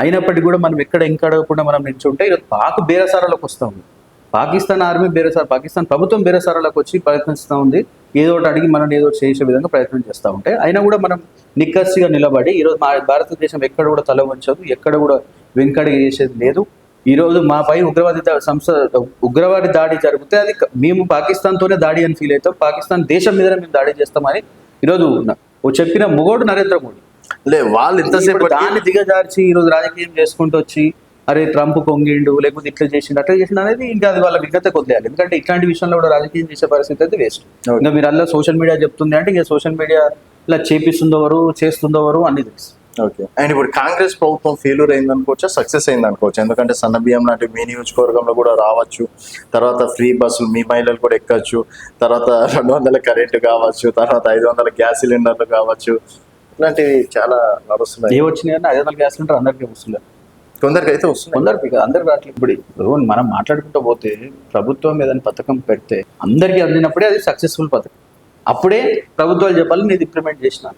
అయినప్పటికీ కూడా మనం ఎక్కడ కూడా మనం నిల్చుంటే ఈరోజు పాక్ బేరసారాలకు వస్తూ ఉంది. పాకిస్తాన్ ఆర్మీ పాకిస్తాన్ ప్రభుత్వం బేరసారాలకు వచ్చి ప్రయత్నిస్తూ ఉంది, ఏదో ఒకటి అడిగి మనం ఏదో చేసే విధంగా ప్రయత్నం చేస్తూ ఉంటే అయినా కూడా మనం నిక్కచ్చిగా నిలబడి ఈరోజు మా భారతదేశం ఎక్కడ కూడా తల వంచదు, ఎక్కడ కూడా వెనుకడిగి చేసేది లేదు. ఈరోజు మాపై ఉగ్రవాది దాడి జరిగితే అది మేము పాకిస్తాన్తోనే దాడి అని ఫీల్ అవుతాం, పాకిస్తాన్ దేశం మీదనే మేము దాడి చేస్తామని ఈరోజు చెప్పిన మొగోడు నరేంద్ర మోడీ. వాళ్ళు ఇంతసేపు దాన్ని దిగజార్చి ఈరోజు రాజకీయం చేసుకుంటూ వచ్చి అరే ట్రంప్ కొంగిండు లేకపోతే అట్లా చేసిండు అనేది ఇంకా అది వాళ్ళ విఘ్నత కొద్దియాలి. ఎందుకంటే ఇట్లాంటి విషయంలో కూడా రాజకీయం చేసే పరిస్థితి అయితే వేస్ట్. ఇంకా మీరు అలా సోషల్ మీడియా చెప్తుంది అంటే ఇంకా సోషల్ మీడియా ఇలా చేపిస్తుందోవరు చేస్తుందోవరు అన్ని తెలుసు. ఓకే, అండ్ ఇప్పుడు కాంగ్రెస్ ప్రభుత్వం ఫెయిల్యూర్ అయింది అనుకోవచ్చా, సక్సెస్ అయింది అనుకోవచ్చు? ఎందుకంటే సన్న బియ్యం లాంటి మీ నియోజకవర్గంలో కూడా రావచ్చు, తర్వాత ఫ్రీ బస్సులు మీ మహిళలు కూడా ఎక్కచ్చు, తర్వాత 200 కరెంటు కావచ్చు, తర్వాత 500 గ్యాస్ సిలిండర్లు కావచ్చు, ఇలాంటివి చాలా నడుస్తున్నాయి. ఏ వచ్చినాయి 500 గ్యాస్ సిలిండర్ అందరికీ వస్తున్నారు, కొందరికి అయితే వస్తుంది, కొందరికి అందరికి రావట్లేదు. ఇప్పుడు మనం మాట్లాడుకుంటూ పోతే ప్రభుత్వం ఏదైనా పథకం పెడితే అందరికీ అందినప్పుడే అది సక్సెస్ఫుల్ పథకం, అప్పుడే ప్రభుత్వాలు చెప్పాలి నేను ఇంప్లిమెంట్ చేసిన.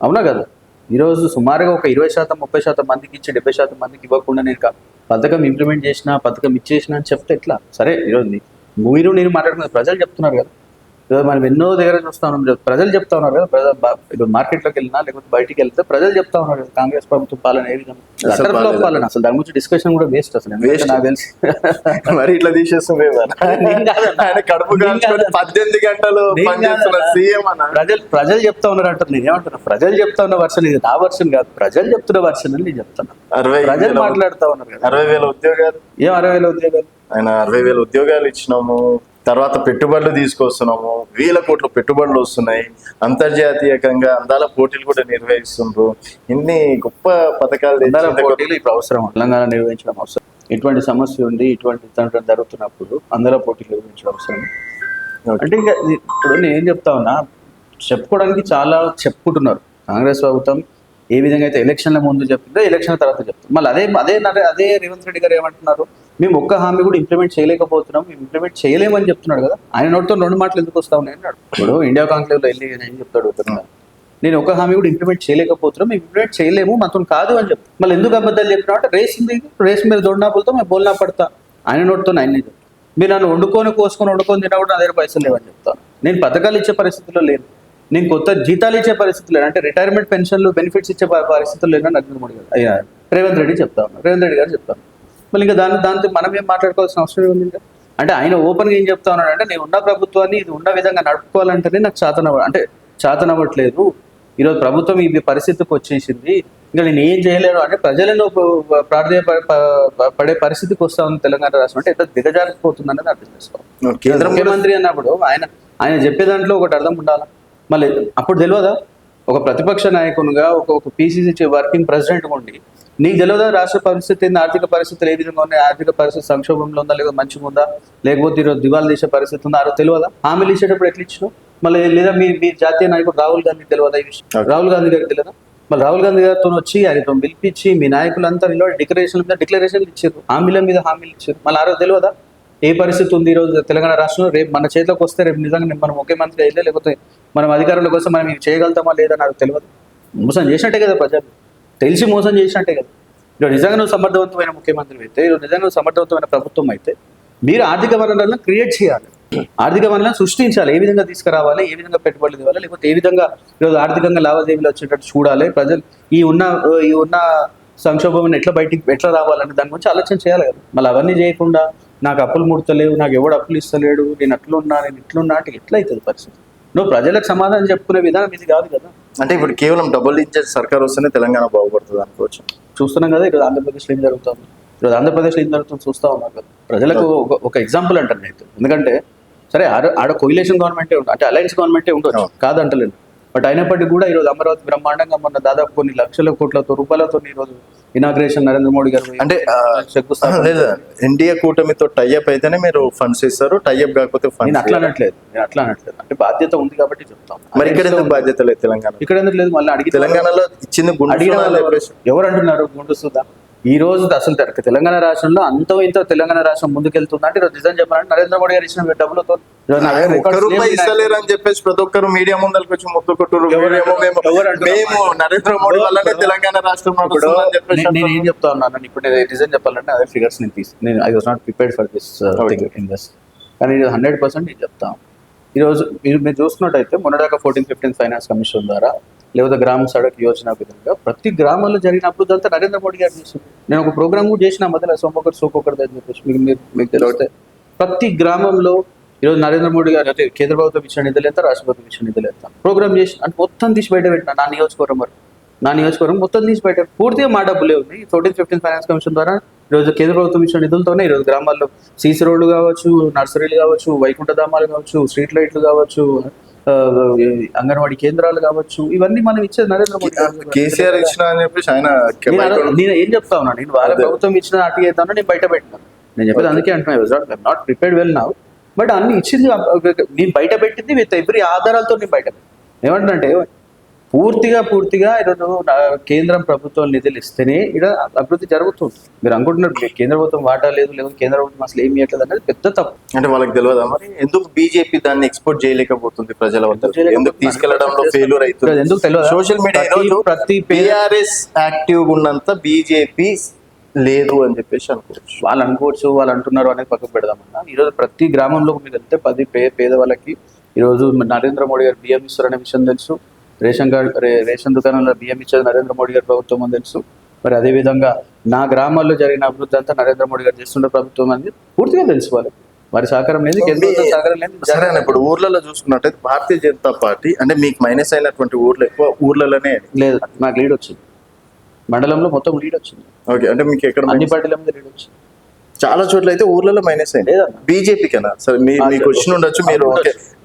అవునా కదా? ఈరోజు సుమారుగా ఒక 20%, 30% మందికి ఇచ్చి 70% మందికి ఇవ్వకుండా నేను పథకం ఇంప్లిమెంట్ చేసిన, పథకం ఇచ్చేసిన అని చెప్తే ఎట్లా? సరే, ఈరోజు మీరు నేను మాట్లాడుకున్న ప్రజలు చెప్తున్నారు కదా, మనం ఎన్నో దగ్గర చూస్తా ఉన్నాం, ప్రజలు చెప్తా ఉన్నారు కదా, ఇప్పుడు మార్కెట్లోకి వెళ్ళినా లేకపోతే బయటికి వెళ్తే ప్రజలు చెప్తా ఉన్నారు కదా కాంగ్రెస్ ప్రభుత్వం పాలన ఏ విధంగా పాలన. అసలు దాని గురించి డిస్కషన్ కూడా వేస్ట్. అసలు నాకు తెలిసి మరి ఇట్లా తీసేస్తుంది కడుపు 18 గంటలు ప్రజలు చెప్తా ఉన్నారు అంటారు. నేను ఏమంటున్నా, ప్రజలు చెప్తా ఉన్న వర్షన్ ఇది నా వర్షన్ కాదు, ప్రజలు చెప్తున్న వర్షన్ అని నేను చెప్తున్నా. ప్రజలు మాట్లాడుతా ఉన్నారు కదా. 60,000 ఉద్యోగాలు, ఏం 60,000 ఉద్యోగాలు? ఆయన 60,000 ఉద్యోగాలు ఇచ్చినాము, తర్వాత పెట్టుబడులు తీసుకొస్తున్నాము, 1,000 కోట్ల పెట్టుబడులు వస్తున్నాయి, అంతర్జాతీయంగా అందాల పోటీలు కూడా నిర్వహిస్తుండ్రు. ఇన్ని గొప్ప పథకాలు పోటీలు ఇప్పుడు అవసరం, తెలంగాణ నిర్వహించడం అవసరం. ఇటువంటి సమస్య ఉంది, ఇటువంటి జరుగుతున్నప్పుడు అందరూ పోటీలు నిర్వహించడం అవసరం. అంటే ఇంకా ఇప్పుడు నేను ఏం చెప్తా ఉన్నా, చెప్పుకోవడానికి చాలా చెప్పుకుంటున్నారు. కాంగ్రెస్ ప్రభుత్వం ఏ విధంగా అయితే ఎలక్షన్ల ముందు చెప్తుందో ఎలక్షన్ తర్వాత చెప్తుంది. మళ్ళీ అదే రేవంత్ రెడ్డి గారు ఏమంటున్నారు, మేము ఒక్క హామీ కూడా ఇంప్లిమెంట్ చేయలేకపోతున్నాం, మేము ఇంప్లిమెంట్ చేయలేమని చెప్తున్నాడు కదా. ఆయన నోటితో 2 మాటలు ఎందుకు వస్తా ఉన్నాయి అన్నాడు. ఇప్పుడు ఇండియా కాంక్లేవ్లో వెళ్ళి ఏం చెప్తాడు, నేను ఒక హామీ కూడా ఇంప్లిమెంట్ చేయలేకపోతున్నాం, మేము ఇంప్లిమెంట్ చేయలేము, మనతో కాదు అని చెప్తాను. మళ్ళీ ఎందుకు అబద్ధాలు చెప్పినా అంటే రేస్ ఉంది, రేస్ మీద దొండా పోతా మేము బోల్నా పడతా, ఆయన నోటితో ఆయన చెప్తాను. మీరు నన్ను వండుకొని తిన్నా కూడా నా దగ్గర పైసలు లేవని చెప్తాను. నేను పథకాలు ఇచ్చే పరిస్థితిలో లేను, నేను కొత్త జీతాలు ఇచ్చే పరిస్థితులు అంటే రిటైర్మెంట్ పెన్షన్లు బెనిఫిట్స్ ఇచ్చే పరిస్థితులు లేదని నరేంద్ర మోడీ గారు రేవంత్ రెడ్డి గారు చెప్తాను. మళ్ళీ ఇంకా దాంతో మనం ఏం మాట్లాడుకోవాల్సిన అవసరం ఉంది? ఇంకా అంటే ఆయన ఓపెన్గా ఏం చెప్తా ఉన్నాడు అంటే, నేను ఉన్న ప్రభుత్వాన్ని ఇది ఉన్న విధంగా నడుపుకోవాలంటేనే నాకు చేతనవ్వట్లేదు, ఈరోజు ప్రభుత్వం ఈ పరిస్థితికి వచ్చేసింది, ఇంకా నేను ఏం చేయలేను అంటే ప్రజలను పడే పరిస్థితికి వస్తా ఉంది తెలంగాణ రాష్ట్రం అంటే ఎంత దిగజారిపోతుంది అనేది అర్థం చేసుకోవాలి. కేంద్రం ముఖ్యమంత్రి అన్నప్పుడు ఆయన చెప్పే దాంట్లో ఒకటి అర్థం ఉండాలా. మళ్ళీ అప్పుడు తెలియదా ఒక ప్రతిపక్ష నాయకునిగా ఒక పిసిసి వర్కింగ్ ప్రెసిడెంట్ ఉండి నీకు తెలియదా రాష్ట్ర పరిస్థితి ఏంది, ఆర్థిక పరిస్థితులు ఏ విధంగా ఉన్నాయి, ఆర్థిక పరిస్థితి సంక్షోభంలో ఉందా లేకపోతే మంచిగా ఉందా, లేకపోతే ఈరోజు దివాళా తీసే పరిస్థితి ఉందా, ఆ రోజు తెలియదా? హామీలు ఇచ్చేటప్పుడు ఎట్లా ఇచ్చినావు? మళ్ళీ లేదా మీ జాతీయ నాయకుడు రాహుల్ గాంధీ తెలియదా ఈ విషయం? రాహుల్ గాంధీ గారికి తెలియదా? మళ్ళీ రాహుల్ గాంధీ గారితో వచ్చి ఆయనతో పిలిపించి మీ నాయకులంతా డిక్లరేషన్లు ఇచ్చారు, హామీల మీద హామీలు ఇచ్చారు. మళ్ళీ ఆ రోజు తెలియదా ఏ పరిస్థితి ఉంది ఈరోజు తెలంగాణ రాష్ట్రంలో? రేపు మన చేతిలోకి వస్తే రేపు నిజంగా మనం ముఖ్యమంత్రి అయితే లేకపోతే మనం అధికారుల కోసం మనం ఇది చేయగలుగుతామా లేదా నాకు తెలియదు. మోసం చేసినట్టే కదా ప్రజలు, తెలిసి మోసం చేసినట్టే కదా. ఈరోజు నిజంగా నువ్వు సమర్థవంతమైన ముఖ్యమంత్రి అయితే, ఈరోజు నిజంగా నువ్వు సమర్థవంతమైన ప్రభుత్వం అయితే మీరు ఆర్థిక వనరులను క్రియేట్ చేయాలి, ఆర్థిక వనరులను సృష్టించాలి. ఏ విధంగా తీసుకురావాలి, ఏ విధంగా పెట్టుబడులు ఇవ్వాలి, లేకపోతే ఏ విధంగా ఈరోజు ఆర్థికంగా లావాదేవీలు వచ్చేటట్టు చూడాలి. ప్రజలు ఈ ఉన్న సంక్షోభం ఎట్లా రావాలంటే దాని గురించి ఆలోచన చేయాలి కదా. మళ్ళీ అవన్నీ చేయకుండా నాకు అప్పులు ముడతలేవు, నాకు ఎవడు అప్పులు ఇస్తలేడు, నేను అట్లున్నా నేను ఇట్లున్నా అంటే ఎట్లయితుంది పరిస్థితి? నువ్వు ప్రజలకు సమాధానం చెప్పుకునే విధానం ఇది కాదు కదా. అంటే ఇప్పుడు కేవలం డబుల్ ఇంజన్ సర్కార్ వస్తేనే తెలంగాణ బాగుపడుతుంది అనుకోవచ్చు. చూస్తున్నాం కదా ఈరోజు ఆంధ్రప్రదేశ్లో ఏం జరుగుతుంది, ఈరోజు ఆంధ్రప్రదేశ్లో ఏం జరుగుతుంది చూస్తా ఉన్నాం కదా. ప్రజలకు ఒక ఎగ్జాంపుల్ అంటారు నేను, ఎందుకంటే సరే ఆడ కొయిలేషన్ గవర్నమెంటే ఉంటుంది, అంటే అలయన్స్ గవర్నమెంటే ఉండొచ్చు కాదంటలేదు, బట్ అయినప్పటికీ కూడా ఈరోజు అమరావతి బ్రహ్మాండంగా మొన్న దాదాపు కొన్ని లక్షల కోట్లతో రూపాయలతో ఈరోజు ఇనాగ్రేషన్ నరేంద్ర మోడీ గారు అంటే లేదా ఎన్డీఏ కూటమితో టైఅప్ అయితేనే మీరు ఫండ్స్ ఇస్తారు, టైఅప్ కాకపోతే నేను అట్లా అనట్లేదు అంటే బాధ్యత ఉంది కాబట్టి చెప్తాం. మరి ఇక్కడ ఎందుకు బాధ్యత లేదు తెలంగాణ? ఇక్కడ ఎందుకు లేదు? మళ్ళీ అడిగి తెలంగాణలో ఇచ్చింది ఎవరు అంటున్నారు గుండు సుధా? ఈ రోజు అసలు తెలంగాణ రాష్ట్రంలో అంతో ఇంతో తెలంగాణ రాష్ట్రం ముందుకెళ్తుందా అంటే ఈరోజు నిజం చెప్పాలంటే నరేంద్ర మోడీ గారు ఇచ్చిన డబ్బులతో రూపాయి ఇస్తలేరు అని చెప్పేసి ప్రతి ఒక్కరు మీడియా ముందరికి వచ్చి మొత్తుకుంటారు. మేము నరేంద్ర మోడీ వల్లనే తెలంగాణ రాష్ట్రం నేను ఏం చెప్తా ఉన్నాను ఇప్పుడు నిజం చెప్పాలంటే అదే ఫిగర్స్ నేను I was not prepared for this in this, కానీ ఇది 100% నేను చెప్తాను. ఈరోజు మీరు చూస్తున్నట్టయితే మొన్నదాకా 14-15 ఫైనాన్స్ కమిషన్ ద్వారా లేకపోతే గ్రామ సడక్ యోజన విధంగా ప్రతి గ్రామాల్లో జరిగిన అభివృద్ధి అంతా నరేంద్ర మోడీ గారు చేసింది. నేను ఒక ప్రోగ్రామ్ కూడా చేసిన మధ్యలో సోకొకటి అని చెప్పేసి మీకు తెలిస్తే ప్రతి గ్రామంలో ఈరోజు నరేంద్ర మోడీ గారు అయితే కేంద్ర ప్రభుత్వం ఇచ్చిన నిధులు ఎంత, రాష్ట్ర ప్రభుత్వం ఇచ్చిన నిధులు ఎంత ప్రోగ్రామ్ చేసి అంటే మొత్తం తీసి బయట పెట్టిన నా నియోజకవర్గం మొత్తం తీసి బయట పూర్తిగా మా డబ్బులే ఉంది. 14-15 ఫైనాన్స్ కమిషన్ ద్వారా ఈరోజు కేంద్ర ప్రభుత్వం ఇచ్చిన నిధులతోనే ఈరోజు గ్రామాల్లో సీసీ రోడ్లు కావచ్చు, నర్సరీలు కావచ్చు, వైకుంఠ ధామాలు కావచ్చు, స్ట్రీట్ లైట్లు కావచ్చు, అంగన్వాడీ కేంద్రాలు కావచ్చు, ఇవన్నీ మనం ఇచ్చేది నరేంద్ర మోడీ కేసీఆర్ ఇచ్చిన అని చెప్పేసి ఆయన. నేను ఏం చెప్తా ఉన్నా, నేను వాళ్ళ ప్రభుత్వం ఇచ్చిన అటు చేద్దామని నేను బయట పెట్టినాను. నేను చెప్పేది అందుకే అంటున్నా not prepared well now, but అన్ని ఇచ్చింది నేను బయట పెట్టింది విత్ ఎవ్రీ ఆధారాలతో నేను బయట పెట్టాను. ఏమంటే పూర్తిగా ఈరోజు కేంద్రం ప్రభుత్వం నిధులు ఇస్తేనే ఇక్కడ అభివృద్ధి జరుగుతుంది. మీరు అనుకుంటున్నారు కేంద్ర ప్రభుత్వం వాటా లేదు, లేకపోతే కేంద్ర ప్రభుత్వం అసలు ఏమి ఇవ్వట్లేదు అనేది పెద్ద తప్పు. అంటే వాళ్ళకి తెలియదా మరి ఎందుకు బీజేపీ దాన్ని ఎక్స్పోర్ట్ చేయలేకపోతుంది ప్రజల వద్ద, ఎందుకు తీసుకెళ్లడంలో ఫెయిల్యూర్ అవుతుంది? ఎందుకు తెలియదు? సోషల్ మీడియా ప్రతి టీఆర్ఎస్ యాక్టివ్ ఉన్నంత బీజేపీ లేదు అని చెప్పేసి అనుకోవచ్చు. వాళ్ళు అంటున్నారు అనేది పక్కకు పెడదామన్నా. ఈరోజు ప్రతి గ్రామంలో మీరు వెళ్తే 10 పేదవాళ్ళకి ఈరోజు నరేంద్ర మోడీ గారు బియ్యం ఇస్తారనే విషయం తెలుసు. రేషన్ దుకాణంలో బియ్యం ఇచ్చేది నరేంద్ర మోడీ గారి ప్రభుత్వం అని తెలుసు. మరి అదేవిధంగా నా గ్రామాల్లో జరిగిన అభివృద్ధి అంతా నరేంద్ర మోడీ గారు చేస్తున్న ప్రభుత్వం అని పూర్తిగా తెలుసుకోవాలి. వారి సహకారం లేదు, కేంద్ర సహకారం లేదు. సరే ఇప్పుడు ఊర్లలో చూసుకున్నట్టయితే భారతీయ జనతా పార్టీ అంటే మీకు మైనస్ అయినటువంటి ఊర్లు ఎక్కువ ఊర్లలోనే లేదు. నాకు లీడ్ వచ్చింది, మండలంలో మొత్తం లీడ్ వచ్చింది. ఓకే, అంటే మీకు ఎక్కడ అన్ని పార్టీల మీద లీడ్ వచ్చింది. చాలా చోట్ల అయితే ఊర్లలో మైనస్ అయింది. బీజేపీ కన్నా సరే మీకు వచ్చిన ఉండొచ్చు, మీరు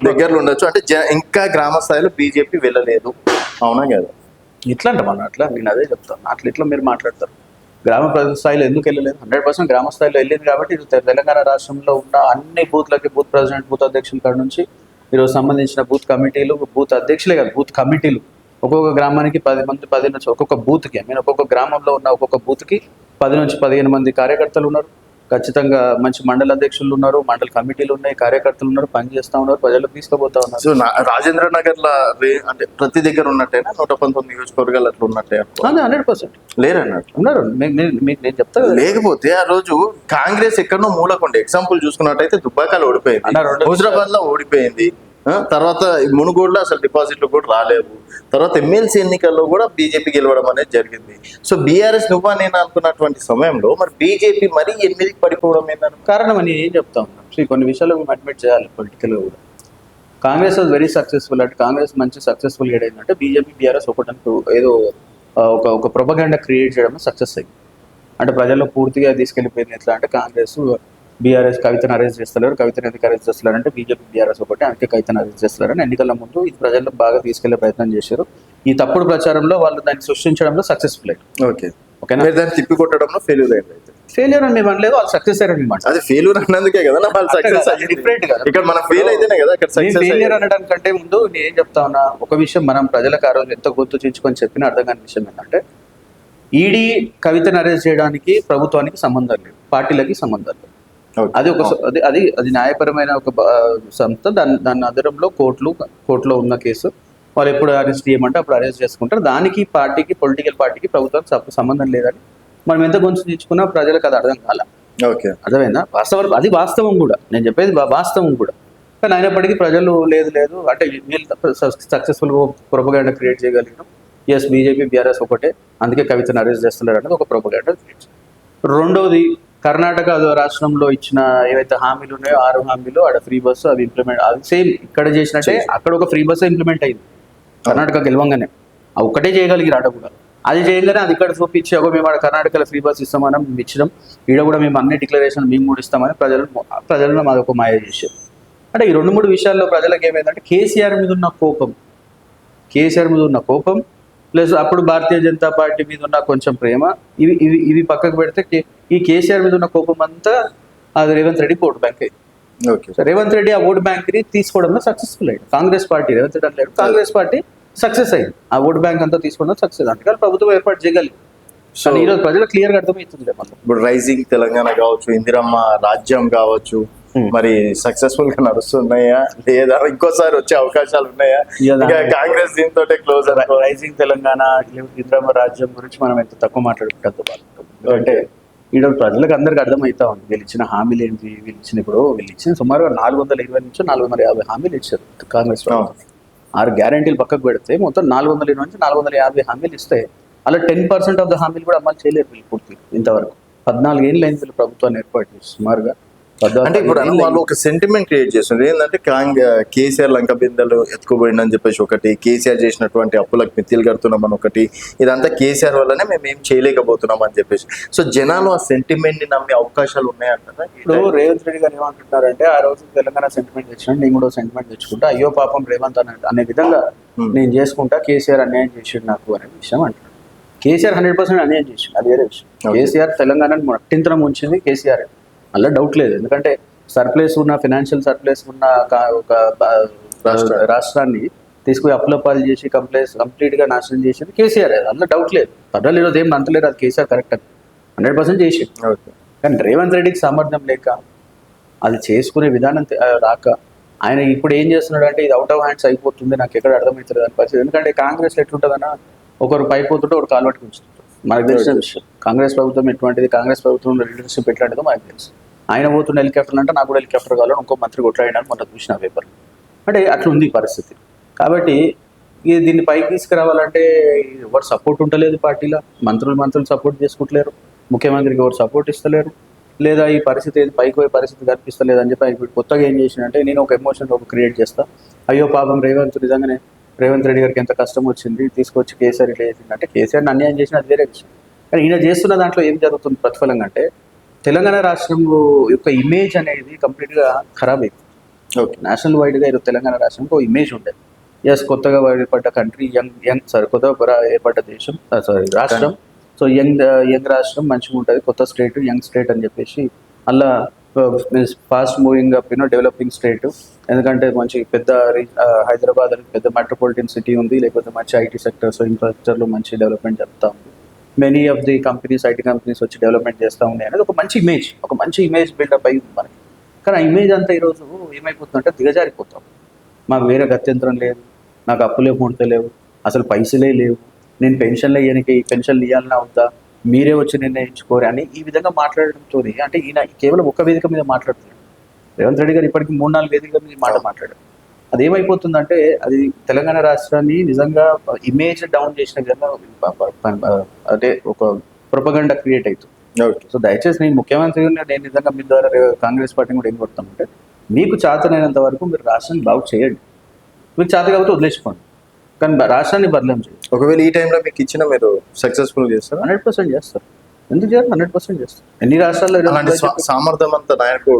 దగ్గరలో ఉండొచ్చు, అంటే ఇంకా గ్రామ స్థాయిలో బీజేపీ వెళ్ళలేదు, అవునా కదా? ఇట్లా అంటే మన అట్లా నేను అదే చెప్తాను. అట్లా ఇట్లా మీరు మాట్లాడతారు. గ్రామ స్థాయిలో ఎందుకు వెళ్ళలేదు? 100% గ్రామ స్థాయిలో వెళ్ళింది కాబట్టి తెలంగాణ రాష్ట్రంలో ఉన్న అన్ని బూత్లకి బూత్ ప్రెసిడెంట్, బూత్ అధ్యక్షుల కాడ నుంచి ఈరోజు సంబంధించిన బూత్ కమిటీలు, బూత్ అధ్యక్షులే కాదు బూత్ కమిటీలు, ఒక్కొక్క గ్రామానికి 10 మంది 10 నుంచి ఒక్కొక్క బూత్కి, ఒక్కొక్క గ్రామంలో ఉన్న ఒక్కొక్క బూత్కి 10 నుంచి 15 మంది కార్యకర్తలు ఉన్నారు. ఖచ్చితంగా మంచి మండల అధ్యక్షులు ఉన్నారు, మండల కమిటీలు ఉన్నాయి, కార్యకర్తలు ఉన్నారు, పనిచేస్తా ఉన్నారు, ప్రజలకు తీసుకుపోతా ఉన్నారు. సో రాజేంద్ర నగర్ లో అంటే ప్రతి దగ్గర ఉన్నట్టేనా 119 నియోజకవర్గాలు అట్లా ఉన్నట్టే? 100% లేరన్నట్టు ఉన్నారు. నేను చెప్తా. లేకపోతే ఆ రోజు కాంగ్రెస్ ఎక్కడో మూలకుండే ఎగ్జాంపుల్ చూసుకున్నట్టయితే దుబ్బాకలో ఓడిపోయింది, హైదరాబాద్ లో ఓడిపోయింది, తర్వాత మునుగోడులో అసలు డిపాజిట్లు కూడా రాలేవు, తర్వాత ఎమ్మెల్సీ ఎన్నికల్లో కూడా బీజేపీ గెలవడం అనేది జరిగింది. సో బీఆర్ఎస్ నువ్వా నేను అనుకున్నటువంటి సమయంలో మరి బీజేపీ మరీ 8కి పడిపోవడం ఏంటంటే కారణం అని ఏం చెప్తా ఉన్నాం. కొన్ని విషయాలు మేము అడ్మిట్ చేయాలి పొలిటికల్గా కూడా. కాంగ్రెస్ వాజ్ వెరీ సక్సెస్ఫుల్ అంటే కాంగ్రెస్ మంచి సక్సెస్ఫుల్ ఏదైందంటే బీజేపీ బీఆర్ఎస్ ఒకటి ఏదో ఒక ప్రొపగండా క్రియేట్ చేయడం సక్సెస్ అయింది. అంటే ప్రజల్లో పూర్తిగా తీసుకెళ్ళిపోయింది ఎట్లా అంటే కాంగ్రెస్ బీఆర్ఎస్ కవితను అరెస్ట్ చేస్తలేరు, కవితను ఎందుకు అరెస్ట్ చేస్తున్నారు అంటే బీజేపీ బీఆర్ఎస్ ఒకటి అందుకే కవితను అరెస్ట్ చేస్తున్నారు అని ఎన్నికల ముందు ఇది ప్రజల్లో బాగా తీసుకెళ్లే ప్రయత్నం చేశారు. ఈ తప్పుడు ప్రచారంలో వాళ్ళు దాన్ని సృష్టించడంలో సక్సెస్ఫుల్ అయ్యారు. ఓకే, ఓకేనా? మీరు దాన్ని తిప్పి కొట్టడంలో ఫెయిల్యూర్ అయింది. అయితే ఫెయిలియర్ అని మేము అనలేదు, వాళ్ళు సక్సెస్ అయ్యారని మాట. అది ఫెయిల్యూర్ అన్నందుకే కదా వాళ్ళు సక్సెస్ డిఫరెంట్ కదా. ఇక్కడ మనం ఫెయిల్ అయితేనే కదా అక్కడ సక్సెస్. ఫెయిలియర్ అనడం కంటే ముందు నేను ఏం చెప్తా ఉన్నా, ఒక విషయం మనం ప్రజలకు ఆ రోజు ఎంత గుర్తు చించుకొని చెప్పిన అర్థం కాని విషయం ఏంటంటే ఈడీ కవితను అరెస్ట్ చేయడానికి ప్రభుత్వానికి సంబంధం లేదు, పార్టీలకి సంబంధం లేదు. అది ఒక అది న్యాయపరమైన ఒక సంస్థ. దాని ఆధారంలో కోర్టులో ఉన్న కేసు వాళ్ళు ఎప్పుడు అరెస్ట్ చేయమంటే అప్పుడు అరెస్ట్ చేసుకుంటారు. దానికి పార్టీకి పొలిటికల్ పార్టీకి ప్రభుత్వానికి సంబంధం లేదని మనం ఎంత కొంచెం తెచ్చుకున్నా ప్రజలకు అది అర్థం కాల. ఓకే, అర్థమైందా? అది వాస్తవం కూడా, నేను చెప్పేది వాస్తవం కూడా. కానీ అయినప్పటికీ ప్రజలు లేదు అంటే వీళ్ళు సక్సెస్ఫుల్ ప్రొపగండా క్రియేట్ చేయగలిగినాం. ఎస్, బీజేపీ బీఆర్ఎస్ ఒకటే అందుకే కవితను అరెస్ట్ చేస్తున్నారు అనేది ఒక ప్రొపగండా క్రియేట్. రెండోది, కర్ణాటక రాష్ట్రంలో ఇచ్చిన ఏవైతే హామీలు ఉన్నాయో 6 హామీలు ఆడ ఫ్రీ బస్సు అవి ఇంప్లిమెంట్, అది సేమ్ ఇక్కడ చేసినట్టే అక్కడ ఒక ఫ్రీ బస్సు ఇంప్లిమెంట్ అయింది. కర్ణాటక గెలవంగానే ఒక్కటే చేయగలిగి ఆడ కూడా అది చేయగానే అది ఇక్కడ చూపించి మేము ఆడ కర్ణాటకలో ఫ్రీ బస్ ఇస్తామని మేము ఇచ్చినాం, ఈడ కూడా మేము అన్ని డిక్లరేషన్ మేము కూడా ఇస్తామని ప్రజలను మాది ఒక మాయ చేశారు. అంటే ఈ 2-3 విషయాల్లో ప్రజలకు ఏమైందంటే కేసీఆర్ మీద ఉన్న కోపం ప్లస్ అప్పుడు భారతీయ జనతా పార్టీ మీద ఉన్న కొంచెం ప్రేమ, ఇవి పక్కకు పెడితే ఈ కేసీఆర్ మీద ఉన్న కోపం అంతా అది రేవంత్ రెడ్డి ఓటు బ్యాంక్ అయింది. ఓకే, సో రేవంత్ రెడ్డి ఆ ఓటు బ్యాంక్ని తీసుకోవడంలో సక్సెస్ఫుల్ అయ్యాడు. కాంగ్రెస్ పార్టీ, రేవంత్ రెడ్డి అనలేడు, కాంగ్రెస్ పార్టీ సక్సెస్ అయింది. ఆ ఓటు బ్యాంక్ అంతా తీసుకోవడం సక్సెస్. అందుకని ప్రభుత్వం ఏర్పాటు చేయగలిగింది. కానీ ఈరోజు ప్రజలకు క్లియర్గా అర్థమవుతుంది. ఇప్పుడు రైజింగ్ తెలంగాణ కావచ్చు, ఇందిరమ్మ రాజ్యం కావచ్చు, మరి సక్సెస్ఫుల్ గా నడుస్తున్నాయా లేదా, ఇంకోసారి వచ్చే అవకాశాలు ఉన్నాయా? కాంగ్రెస్ దీంతో క్లోజ్. రైజింగ్ తెలంగాణ, ఇందిరమ్మ రాజ్యం గురించి మనం ఎంత తక్కువ మాట్లాడుకుంటాం. అంటే ఈరోజు ప్రజలకు అందరికి అర్థమవుతా ఉంది వీళ్ళు ఇచ్చిన హామీలు ఏంటి. వీళ్ళు ఇచ్చిన సుమారుగా 420 నుంచి 450 హామీలు ఇచ్చారు కాంగ్రెస్ ప్రభుత్వం. 6 గ్యారంటీలు పక్కకు పెడితే మొత్తం 420 నుంచి 450 హామీలు ఇస్తే అలా 10% ఆఫ్ ద హామీలు కూడా అమలు చేయలేరు వీళ్ళు పూర్తి ఇంతవరకు. 14 ఏళ్ళు అయింది వీళ్ళు ప్రభుత్వాన్ని ఏర్పాటు చేసి సుమారుగా. అంటే ఇప్పుడు వాళ్ళు ఒక సెంటిమెంట్ క్రియేట్ చేస్తున్నారు ఏంటంటే కేసీఆర్ లంక బిందెలు ఎత్తుకుపోయిందని చెప్పేసి ఒకటి, కేసీఆర్ చేసినటువంటి అప్పులకు మిత్తిలు కడుతున్నామని ఒకటి, ఇదంతా కేసీఆర్ వల్లనే మేము ఏం చేయలేకపోతున్నాం అని చెప్పేసి. సో జనాలు ఆ సెంటిమెంట్ ని నమ్మే అవకాశాలు ఉన్నాయంటారా? ఇప్పుడు రేవంత్ రెడ్డి గారు ఏమంటున్నారంటే ఆ రోజు తెలంగాణ సెంటిమెంట్ తెచ్చినా నేను కూడా సెంటిమెంట్ తెచ్చుకుంటా, అయ్యో పాపం రేవంత్ అనే విధంగా నేను చేసుకుంటా, కేసీఆర్ అన్యాయం చేసిండు నాకు అనే విషయం అంటున్నాడు. కేసీఆర్ 100% అన్యాయం చేసిండు, అది వేరే విషయం. కేసీఆర్ తెలంగాణను మట్టింతరం ఉంచింది కేసీఆర్, అలా డౌట్ లేదు. ఎందుకంటే ఫైనాన్షియల్ సర్ప్లస్ ఉన్న ఒక రాష్ట్రాన్ని తీసుకుని అప్పులపాలు చేసి కంప్లీట్ గా నాశనం చేసింది కేసీఆర్, అందులో డౌట్ లేదు. ప్రజలు ఈరోజు ఏం అంతలేదు అది కేసీఆర్ కరెక్ట్ అని 100% చేసి. కానీ రేవంత్ రెడ్డికి సామర్థ్యం లేక, అది చేసుకునే విధానం రాక ఆయన ఇప్పుడు ఏం చేస్తున్నాడు అంటే ఇది అవుట్ ఆఫ్ హ్యాండ్స్ అయిపోతుంది, నాకు ఎక్కడ అర్థమవుతుంది అని పరిస్థితి. ఎందుకంటే కాంగ్రెస్ ఎట్లుంటుందన్నా, ఒకరు పైపోతుంటే ఒక కాలు పట్టుకుంటుంది. మనకు తెలిసిన విషయం కాంగ్రెస్ ప్రభుత్వం ఎటువంటిది, కాంగ్రెస్ ప్రభుత్వంలో లీడర్షిప్ ఎట్లాంటిదో మనకు తెలుసు. ఆయన పోతున్న హెలికాప్టర్ అంటే నాకు కూడా హెలికాప్టర్ కావాలని ఇంకో మంత్రి కొట్లాడినాను మొన్న చూసిన పేపర్. అంటే అట్లుంది పరిస్థితి. కాబట్టి దీన్ని పైకి తీసుకురావాలంటే ఎవరు సపోర్ట్ ఉండలేదు పార్టీలో, మంత్రులు సపోర్ట్ చేసుకుంటలేరు, ముఖ్యమంత్రికి ఎవరు సపోర్ట్ ఇస్తలేరు, లేదా ఈ పరిస్థితి ఏది పైకి పోయే పరిస్థితి కనిపిస్తలేదు అని చెప్పి ఆయన కొత్తగా ఏం చేసినంటే నేను ఒక ఎమోషన్ క్రియేట్ చేస్తా, అయ్యో పాపం నిజంగానే రేవంత్ రెడ్డి గారికి ఎంత కష్టం వచ్చింది, తీసుకొచ్చి కేసీఆర్ ఇట్లా చేసిందంటే కేసీఆర్ని అన్యాయం చేసిన అది వేరే విషయం. కానీ ఈయన చేస్తున్న దాంట్లో ఏం జరుగుతుంది ప్రతిఫలంగా అంటే తెలంగాణ రాష్ట్రం యొక్క ఇమేజ్ అనేది కంప్లీట్గా ఖరాబ్ అయిపోయింది. ఓకే, నేషనల్ వైడ్గా ఈరోజు తెలంగాణ రాష్ట్రంకి ఒక ఇమేజ్ ఉండేది. ఎస్, కొత్తగా ఏర్పడ్డ కంట్రీ, కొత్తగా ఏర్పడ్డ దేశం, రాష్ట్రం. సో యంగ్ రాష్ట్రం మంచిగా ఉంటుంది, కొత్త స్టేట్, యంగ్ స్టేట్ అని చెప్పేసి అలా fast moving up developing state. ఎందుకంటే మంచి పెద్ద హైదరాబాద్ అనేది పెద్ద మెట్రోపాలిటన్ సిటీ ఉంది, లేకపోతే మంచి ఐటీ సెక్టర్స్ ఇన్ఫ్రాస్ట్రక్చర్లో మంచి డెవలప్మెంట్ జరుగుతూ ఉంది. Many of the companies, IT companies వచ్చి డెవలప్మెంట్ చేస్తూ ఉన్నాయి అనేది ఒక మంచి ఇమేజ్ బిల్డప్ అయ్యింది మనకి. కానీ ఆ ఇమేజ్ అంతా ఈరోజు ఏమైపోతుందంటే దిగజారిపోతాం. మాకు వేరే గత్యంతరం లేదు, నాకు అప్పులే పూడతలేవు, అసలు పైసలే లేవు, నేను పెన్షన్లు ఇవ్వడానికి పెన్షన్లు ఇవ్వాలని అవుతా, మీరే వచ్చి నిర్ణయించుకోరు అని ఈ విధంగా మాట్లాడడంతో, అంటే ఈయన కేవలం ఒక్క వేదిక మీద మాట్లాడుతున్నాడు. రేవంత్ రెడ్డి గారు ఇప్పటికీ 3-4 వేదికల మీద మాట్లాడారు. అది ఏమైపోతుందంటే అది తెలంగాణ రాష్ట్రాన్ని నిజంగా ఇమేజ్ డౌన్ చేసిన విధంగా అంటే ఒక ప్రొపగండా క్రియేట్ అవుతుంది. సో దయచేసి నేను ముఖ్యమంత్రి నేను నిజంగా మీ ద్వారా కాంగ్రెస్ పార్టీని కూడా ఏం కొడతామంటే మీకు చేతనైనంత వరకు మీరు రాష్ట్రాన్ని బాగు చేయండి. మీకు చేత కాబట్టి వదిలేసుకోండి, కానీ రాష్ట్రాన్ని బదలం చేయండి. ఒకవేళ ఈ టైంలో మీకు ఇచ్చిన మీరు సక్సెస్ఫుల్ చేస్తారా? 100% చేస్తారు. ఎందుకు చేయరు? 100% చేస్తారు. ఎన్ని రాష్ట్రాల్లో అలాంటి సామర్థ్యం అంతా నాయకుడు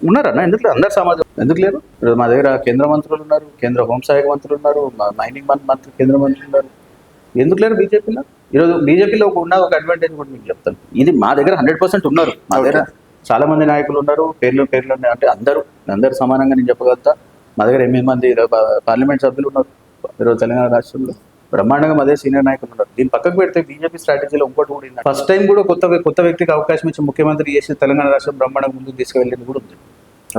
ఉన్నారన్న, ఎందుకు లేరు? అందరు సమాజం ఎందుకు లేరు? ఇప్పుడు మా దగ్గర కేంద్ర మంత్రులు ఉన్నారు, కేంద్ర హోంశాఖ మంత్రులు ఉన్నారు, మైనింగ్ మంత్రి కేంద్ర మంత్రులు ఉన్నారు. ఎందుకు లేరు బీజేపీలో? ఈరోజు బీజేపీలో ఒక అడ్వాంటేజ్ కూడా మీకు చెప్తాను. ఇది మా దగ్గర 100% ఉన్నారు. మా దగ్గర చాలా మంది నాయకులు ఉన్నారు, పేర్లు అంటే అందరూ సమానంగా నేను చెప్పగలుగుతా. మా దగ్గర 8 మంది పార్లమెంట్ సభ్యులు ఉన్నారు ఈరోజు తెలంగాణ రాష్ట్రంలో. బ్రహ్మాండంగా అదే సీనియర్ నాయకులు ఉన్నారు. దీన్ని పక్కకు పెడితే బీజేపీ స్ట్రాటజీలో ఇంకోటి కూడా ఉంది. ఫస్ట్ టైం కూడా కొత్త వ్యక్తికి అవకాశం ఇచ్చి ముఖ్యమంత్రి చేసి తెలంగాణ రాష్ట్రం బ్రహ్మాండంగా ముందుకు తీసుకువెళ్ళేది కూడా ఉంది.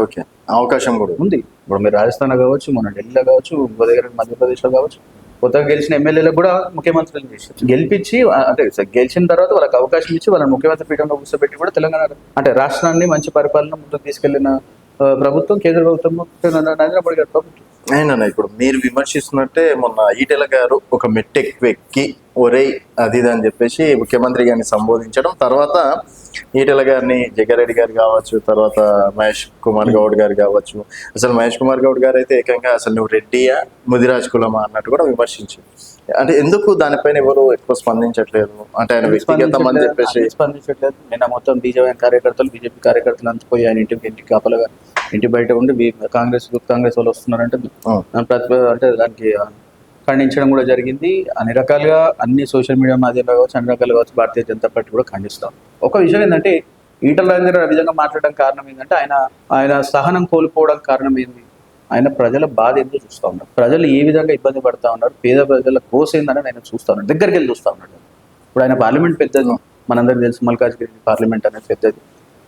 ఓకే, అవకాశం కూడా ఉంది. ఇప్పుడు మీరు రాజస్థాన్ కావచ్చు, మన ఢిల్లీలో కావచ్చు, ఇంకో దగ్గర మధ్యప్రదేశ్లో కావచ్చు, కొత్తగా గెలిచిన ఎమ్మెల్యేలకు కూడా ముఖ్యమంత్రులు చేసి గెలిపించి, అంటే గెలిచిన తర్వాత వాళ్ళకి అవకాశం ఇచ్చి వాళ్ళని ముఖ్యమంత్రి పీఠంలో కూర్చోబెట్టి కూడా తెలంగాణ అంటే రాష్ట్రాన్ని మంచి పరిపాలన ముందుకు తీసుకెళ్లిన ప్రభుత్వం కేంద్ర ప్రభుత్వం నరేంద్ర మోడీ గారి ప్రభుత్వం. అయినా ఇప్పుడు మీరు విమర్శిస్తున్నట్టే మొన్న ఈటెల గారు ఒక మెట్టెక్కి ఒరేయ్ అది ఇది అని చెప్పేసి ముఖ్యమంత్రి గారిని సంబోధించడం, తర్వాత ఈటెల గారిని జగ్గారెడ్డి గారు కావచ్చు, తర్వాత మహేష్ కుమార్ గౌడ్ గారు కావచ్చు, అసలు మహేష్ కుమార్ గౌడ్ గారు అయితే ఏకంగా అసలు నువ్వు రెడ్డియా ముదిరాజ్ కులమా అన్నట్టు కూడా విమర్శించారు. అంటే ఎందుకు దానిపైన ఎవరు ఎక్కువ స్పందించట్లేదు? అంటే ఆయన వ్యక్తిగతం అని చెప్పేసి స్పందించట్లేదు. నిన్న మొత్తం బీజేపీ కార్యకర్తలు అంతపోయి ఆయన ఇంటికి కాపలుగా ఇంటి బయట ఉండి కాంగ్రెస్ వాళ్ళు వస్తున్నారంటే అంటే దానికి ఖండించడం కూడా జరిగింది. అన్ని రకాలుగా అన్ని సోషల్ మీడియా మాధ్యమాలు కావచ్చు, అన్ని రకాలు కావచ్చు, భారతీయ జనతా పార్టీ కూడా ఖండిస్తాం. ఒక విషయం ఏంటంటే ఈటల రాజేందర్ ఆ విధంగా మాట్లాడడం కారణం ఏంటంటే ఆయన సహనం కోల్పోవడం కారణం ఏంది? ఆయన ప్రజల బాధ ఎందుకు చూస్తూ ఉన్నారు, ప్రజలు ఏ విధంగా ఇబ్బంది పడతా ఉన్నారు, పేద ప్రజల కోస ఏందని ఆయన చూస్తూ ఉన్నాడు, దగ్గరికి వెళ్ళి చూస్తూ ఉన్నాడు. ఇప్పుడు ఆయన పార్లమెంట్ పెద్దది, మనందరికీ తెలుసు మల్కాజ్గిరి పార్లమెంట్ అనేది పెద్దది.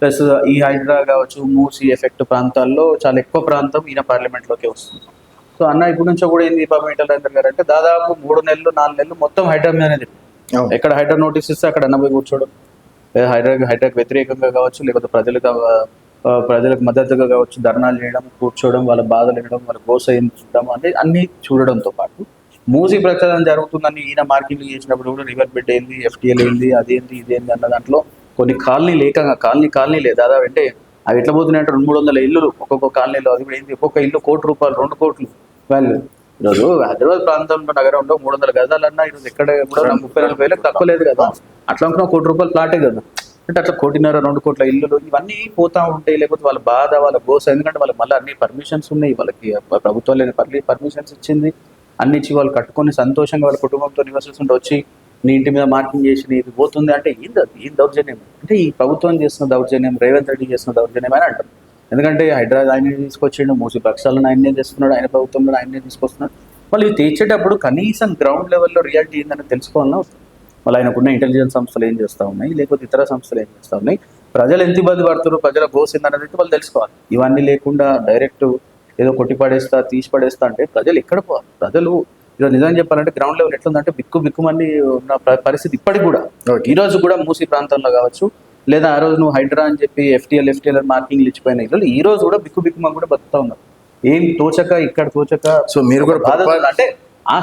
ప్లస్ ఈ హైదరాబాద్ కావచ్చు, మూసీ ఎఫెక్ట్ ప్రాంతాల్లో చాలా ఎక్కువ ప్రాంతం ఈయన పార్లమెంట్లోకి వస్తుంది. సో అన్న ఇప్పుడు నుంచో కూడా ఏంది పాపం ఈటల రాజేందర్ గారు అంటే దాదాపు 3 నెలలు 4 నెలలు మొత్తం హైదరాబాద్ మీద అనేది ఎక్కడ హైదరాబాద్ నోటీస్ ఇస్తే అక్కడ అన్న పోయి కూర్చోవడం, హైదరాబాద్ వ్యతిరేకంగా కావచ్చు, లేకపోతే ప్రజలకు మద్దతుగా కావచ్చు, ధర్నాలు చేయడం, కూర్చోవడం, వాళ్ళ బాధలు వినడం, వాళ్ళ గోస చూడడం అంటే అన్ని చూడడంతో పాటు మూసీ ప్రచారం జరుగుతుందని ఈయన మార్కింగ్ చేసినప్పుడు కూడా రివర్ బెడ్ ఏంది, FTL ఏంది, అదేంది ఇదేంది అన్న దాంట్లో కొన్ని కాలనీ లేదు దాదాపు. అంటే అవి ఎట్లా పోతున్నాయంటే 200-300 ఇల్లులు ఒక్కొక్క కాలనీలో. అది కూడా ఏంటి, ఒక్కొక్క ఇల్లు ₹1 2 కోట్లు వాల్యూ. ఈరోజు హైదరాబాద్ ప్రాంతంలో నగరంలో 300 గజాలన్నా ఈరోజు ఎక్కడ కూడా 34,000 తక్కువ లేదు కదా. అట్లా అనుకున్న ₹1 ప్లాటే కదా. అంటే అట్లా 1.5 2 కోట్ల ఇల్లులు ఇవన్నీ పోతా ఉంటాయి. లేకపోతే వాళ్ళ బాధ, వాళ్ళ గోస, ఎందుకంటే వాళ్ళకి మళ్ళీ అన్ని పర్మిషన్స్ ఉన్నాయి, వాళ్ళకి ప్రభుత్వాలు పర్మిషన్స్ ఇచ్చింది, అన్ని ఇచ్చి వాళ్ళు కట్టుకొని సంతోషంగా వాళ్ళ కుటుంబంతో నివసిస్తుంటే వచ్చి నీ ఇంటి మీద మార్కింగ్ చేసి ఇది పోతుంది అంటే ఏం దౌర్జన్యం? అంటే ఈ ప్రభుత్వం చేస్తున్న దౌర్జన్యం, రేవంత్ రెడ్డి చేస్తున్న దౌర్జన్యం అని అంటారు. ఎందుకంటే హైదరాబాద్ ఆయనే తీసుకొచ్చిండు, మూసీ పక్షాలను ఆయనే చేస్తున్నాడు, ఆయన ప్రభుత్వంలో ఆయనే తీసుకొస్తున్నాడు. వాళ్ళు ఇవి తీర్చేటప్పుడు కనీసం గ్రౌండ్ లెవెల్లో రియాలిటీ ఏందని తెలుసుకోవాలన్నా అవుతుంది. వాళ్ళు ఆయనకున్న ఇంటెలిజెన్స్ సంస్థలు ఏం చేస్తూ ఉన్నాయి, లేకపోతే ఇతర సంస్థలు ఏం చేస్తూ ఉన్నాయి, ప్రజలు ఎంత ఇబ్బంది పడుతున్నారు, ప్రజల గోసిందనేది వాళ్ళు తెలుసుకోవాలి. ఇవన్నీ లేకుండా డైరెక్ట్ ఏదో కొట్టి పడేస్తా, తీసి పడేస్తా అంటే ప్రజలు ఎక్కడ పోవాలి? ప్రజలు ఈరోజు నిజం చెప్పాలంటే గ్రౌండ్ లెవెల్ ఎట్లుందంటే బిక్కుమంది ఉన్న పరిస్థితి ఇప్పటికి కూడా. ఈ రోజు కూడా మూసీ ప్రాంతంలో కావచ్చు, లేదా ఆ రోజు నువ్వు హైడ్రా అని చెప్పి FTL మార్కింగ్లు ఇచ్చిపోయిన ఇళ్ళు ఈ రోజు కూడా బిక్కుమని కూడా బతుకుతా ఉన్నారు. ఏం తోచక ఇక్కడ తోచక. సో మీరు కూడా బాధ అంటే ఆ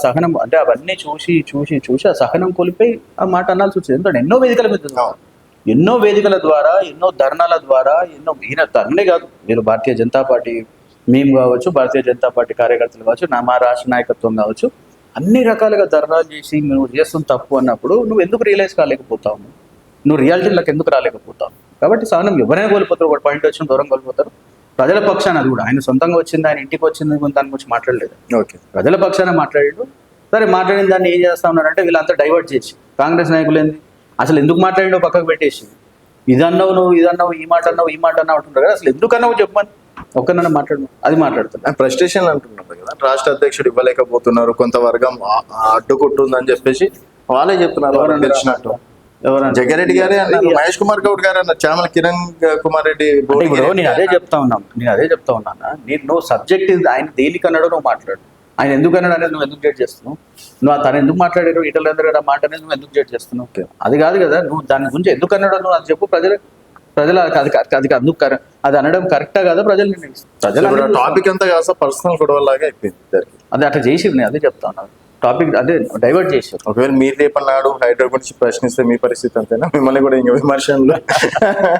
సహనం అంటే అవన్నీ చూసి ఆ సహనం కోల్పోయి ఆ మాట అనాల్సి వచ్చింది. ఎందుకంటే ఎన్నో వేదికల ద్వారా, ఎన్నో ధర్నాల ద్వారా, అన్నీ కాదు, మీరు భారతీయ జనతా పార్టీ మేము కావచ్చు, భారతీయ జనతా పార్టీ కార్యకర్తలు కావచ్చు, మా రాష్ట్ర నాయకత్వం కావచ్చు, అన్ని రకాలుగా ధర్నాలు చేసి నువ్వు చేస్తున్న తప్పు అన్నప్పుడు నువ్వు ఎందుకు రియలైజ్ కాలేకపోతావు, నువ్వు రియాలిటీలకు ఎందుకు రాలేకపోతావు? కాబట్టి సహనం ఎవరైనా కోల్పోతారు, ఒక పాయింట్ వచ్చిన దూరం కోల్పోతారు. ప్రజల పక్షాన అది కూడా ఆయన సొంతంగా వచ్చింది, ఆయన ఇంటికి వచ్చింది, దాని గురించి మాట్లాడలేదు. ఓకే, ప్రజల పక్షాన మాట్లాడాడు. సరే మాట్లాడిన దాన్ని ఏం చేస్తా ఉన్నారంటే వీళ్ళంతా డైవర్ట్ చేసి కాంగ్రెస్ నాయకులు ఏంది అసలు ఎందుకు మాట్లాడిండో పక్కకు పెట్టేసి ఇదన్నావు నువ్వు, ఈ మాట అన్నావు అంటున్నారు కదా, అసలు ఎందుకన్నావు చెప్పమని ఒక్కనన్నా అది మాట్లాడుతున్నారు. ఫ్రస్ట్రేషన్ అంటున్నారు కదా, రాష్ట్ర అధ్యక్షుడు ఇవ్వలేకపోతున్నారు, కొంత వర్గం అడ్డుకుంటుందని చెప్పేసి వాళ్ళే చెప్తున్నారు. తెలిసినట్టు జగ్గారెడ్డి గారే అన్నారు, మహేష్ కుమార్ గౌడ్ గారు అన్నారు, చామల కిరణ్ కుమార్ రెడ్డి. నేను అదే చెప్తా ఉన్నాను నువ్వు సబ్జెక్ట్ ఆయన దేనికి అన్నాడో నువ్వు మాట్లాడు. ఆయన ఎందుకు అన్నాడు అనేది నువ్వు ఎందుకు జడ్జ్ చేస్తున్నావు? నువ్వు తను ఎందుకు మాట్లాడారు ఈటల రాజేందర్ గారు ఆ మాట అనేది నువ్వు ఎందుకు జడ్జ్ చేస్తున్నావు? అది కాదు కదా, నువ్వు దాని గురించి ఎందుకు అన్నాడో నువ్వు అది చెప్పు. ప్రజలు అది అనడం కరెక్టా కదా? ప్రజలు టాపిక్ అంతా కాస్త పర్సనల్ గొడవలాగా అయిపోయింది. అదే అట్లా చేసి నేను అదే చెప్తా ఉన్నాను. టాపిక్ అదే డైవర్ట్ చేశారు. ఒకవేళ మీరు రేపన్నాడు హైడ్రా గురించి ప్రశ్నిస్తే మీ పరిస్థితి అంతేనా? మిమ్మల్ని కూడా ఇంకా విమర్శలు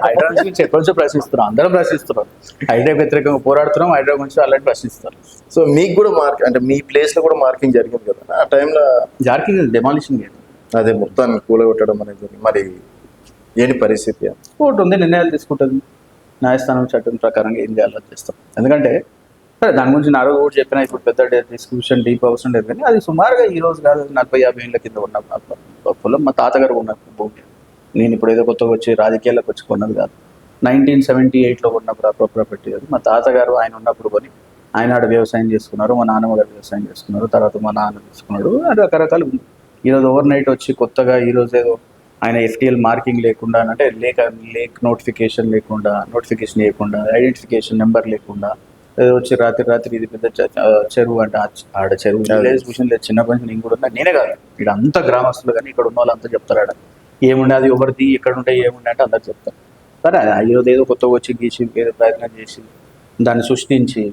హైడ్రా గురించి ఎప్పటి నుంచో ప్రశ్నిస్తున్నాం, అందరం ప్రశ్నిస్తున్నాం. హైడ్రా వ్యతిరేకంగా పోరాడుతున్నాం, హైడ్రా గురించి అలాంటి ప్రశ్నిస్తారు. సో మీకు కూడా అంటే మీ ప్లేస్ లో కూడా మార్కింగ్ జరిగింది కదా ఆ టైంలో? జార్కింగ్ డెమాలిషన్ లేదు, అదే మొత్తాన్ని కూలగొట్టడం అనేది జరిగింది. మరి ఏంటి పరిస్థితి? కోర్టు ఉంది, నిర్ణయాలు తీసుకుంటుంది. న్యాయస్థానం చట్టం ప్రకారంగా ఏం చేయాలో చేస్తాం. ఎందుకంటే సరే దాని గురించి నా రోజు కూడా చెప్పినా, ఇప్పుడు పెద్ద డిస్క్రిప్షన్ డీప్ అవసరం లేదు. కానీ అది సుమారుగా ఈ రోజు కాదు, 40-50 ఏళ్ళ కింద ఉన్న పొలం. మా తాతగారు ఉన్న భూమి. నేను ఇప్పుడు ఏదో కొత్తగా వచ్చి రాజకీయాల్లోకి వచ్చి కొన్నది కాదు. 1978లో ఉన్న ప్రాపర్టీ అది. మా తాతగారు ఆయన ఉన్నప్పుడు కొని ఆయన ఆడ వ్యవసాయం చేసుకున్నారు, మా నాన్నమ్మ గారు వ్యవసాయం చేసుకున్నారు, తర్వాత మా నాన్న తీసుకున్నాడు. అది రకరకాలు ఉంది. ఈరోజు ఓవర్ నైట్ వచ్చి కొత్తగా ఈరోజు ఏదో ఆయన FTL మార్కింగ్ లేకుండా, అంటే లేక్ నోటిఫికేషన్ లేకుండా, నోటిఫికేషన్ లేకుండా, ఐడెంటిఫికేషన్ నెంబర్ లేకుండా ఏదో వచ్చి రాత్రి ఇది పెద్ద చెరువు అంటే ఆడ చెరువు విలేజ్ మిషన్ లేదు. చిన్నప్పటి నుంచి నేను కూడా ఉన్నా, నేనే కాదు ఇక్కడ అంతా గ్రామస్తులు, కానీ ఇక్కడ ఉన్న వాళ్ళంతా చెప్తారు ఆడ ఏముండే, అది ఎవరిది ఎక్కడ ఉంటే ఏముండే అంటే అందరు చెప్తారు. సరే ఈరోజు ఏదో కొత్తగా వచ్చి గీసి ఏదో ప్రయత్నం చేసి దాన్ని సృష్టించి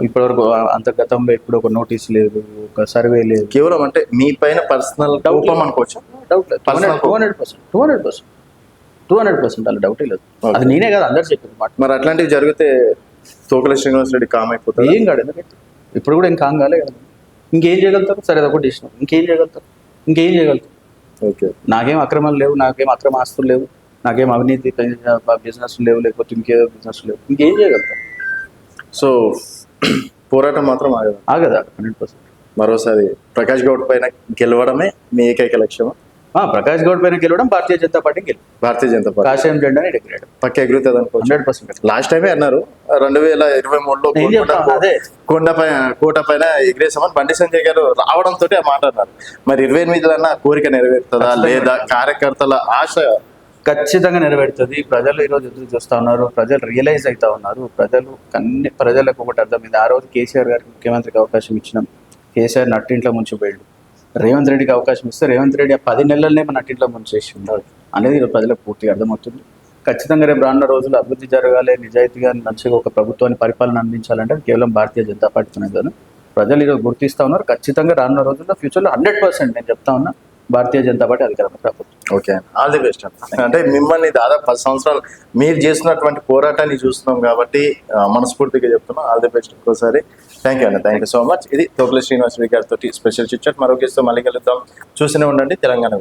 ఇప్పటివరకు అంతర్గతంలో ఇప్పుడు ఒక నోటీస్ లేదు, ఒక సర్వే లేదు. కేవలం అంటే మీ పైన పర్సనల్ డౌట్ అనుకోవచ్చు. డౌట్ లేదు, 200% అలా డౌటే లేదు. అది నేనే కాదు అందరు చెప్పింది మాట. మరి అట్లాంటివి జరిగితే తోకల శ్రీనివాస్ రెడ్డి కామ్ అయిపోతుంది. ఏం కాదు, ఎందుకంటే ఇప్పుడు కూడా ఇంకా కాలే కదా. ఇంకేం చేయగలుగుతారు? సరే అదొకటి ఇష్టం, ఇంకేం చేయగలుగుతారు? ఓకే, నాకేం అక్రమాలు లేవు, నాకేం అక్రమ ఆస్తులు లేవు, నాకేం అవినీతి బిజినెస్ లేవు, లేకపోతే ఇంకేదో బిజినెస్ లేవు, ఇంకేం చేయగలుగుతారు? సో పోరాటం మాత్రం ఆగదా 100%. మరోసారి ప్రకాష్ గౌడ్ పైన గెలవడమే మీ ఏకైక లక్ష్యం? ప్రకాష్ గౌడ్ పైన గెలవడం, భారతీయ జనతా పార్టీ భారతీయ జనతా పార్టీ కాషాయం జెండాని ఎగరేయడం పక్క ఎగురుతుంది అనుకోవచ్చు. 100%. లాస్ట్ టైమే అన్నారు 2023లో అదే కోట పైన ఎగిరేసామని బండి సంజయ్ గారు రావడంతో ఆ మాట అన్నారు. మరి 28 కోరిక నెరవేరుతుందా లేదా? కార్యకర్తల ఆశ ఖచ్చితంగా నెరవేరుతుంది. ప్రజలు ఈరోజు ఎదురు చూస్తూ ఉన్నారు, ప్రజలు రియలైజ్ అవుతా ఉన్నారు. ప్రజలకు ఒకటి అర్థమైంది. ఆ రోజు కేసీఆర్ గారికి ముఖ్యమంత్రికి అవకాశం ఇచ్చినాం, కేసీఆర్ నట్టింట్లో ముంచిపోయాడు. రేవంత్ రెడ్డికి అవకాశం ఇస్తే రేవంత్ రెడ్డి ఆ 10 నెలలనే మన నట్టింట్లో ముంచేసి ఉన్నారు అనేది ఈరోజు ప్రజలకు పూర్తిగా అర్థమవుతుంది. ఖచ్చితంగా రేపు రానున్న రోజులు అభివృద్ధి జరగాలి, నిజాయితీగా మంచిగా ఒక ప్రభుత్వాన్ని పరిపాలన అందించాలంటే కేవలం భారతీయ జనతా పార్టీతోనే కాదు. ప్రజలు ఈరోజు గుర్తిస్తూ ఉన్నారు. ఖచ్చితంగా రానున్న రోజుల్లో ఫ్యూచర్లో 100% నేను చెప్తా ఉన్నా, భారతీయ జనతా పార్టీ అధికారంలోకి రాబోతుంది. Okay, all the best. అంటే మిమ్మల్ని దాదాపు 10 సంవత్సరాలు మీరు చేస్తున్నటువంటి పోరాటాన్ని చూస్తున్నాం కాబట్టి మనస్ఫూర్తిగా చెప్తున్నాం, ఆల్ ది బెస్ట్ ఇంకోసారి. Thank you so much. ఇది తోకల శ్రీనివాస్ రెడ్డి గారితో స్పెషల్ చిట్ చాట్. మరో కేసుతో మళ్ళీ కలుద్దాం. చూస్తూనే ఉండండి తెలంగాణ.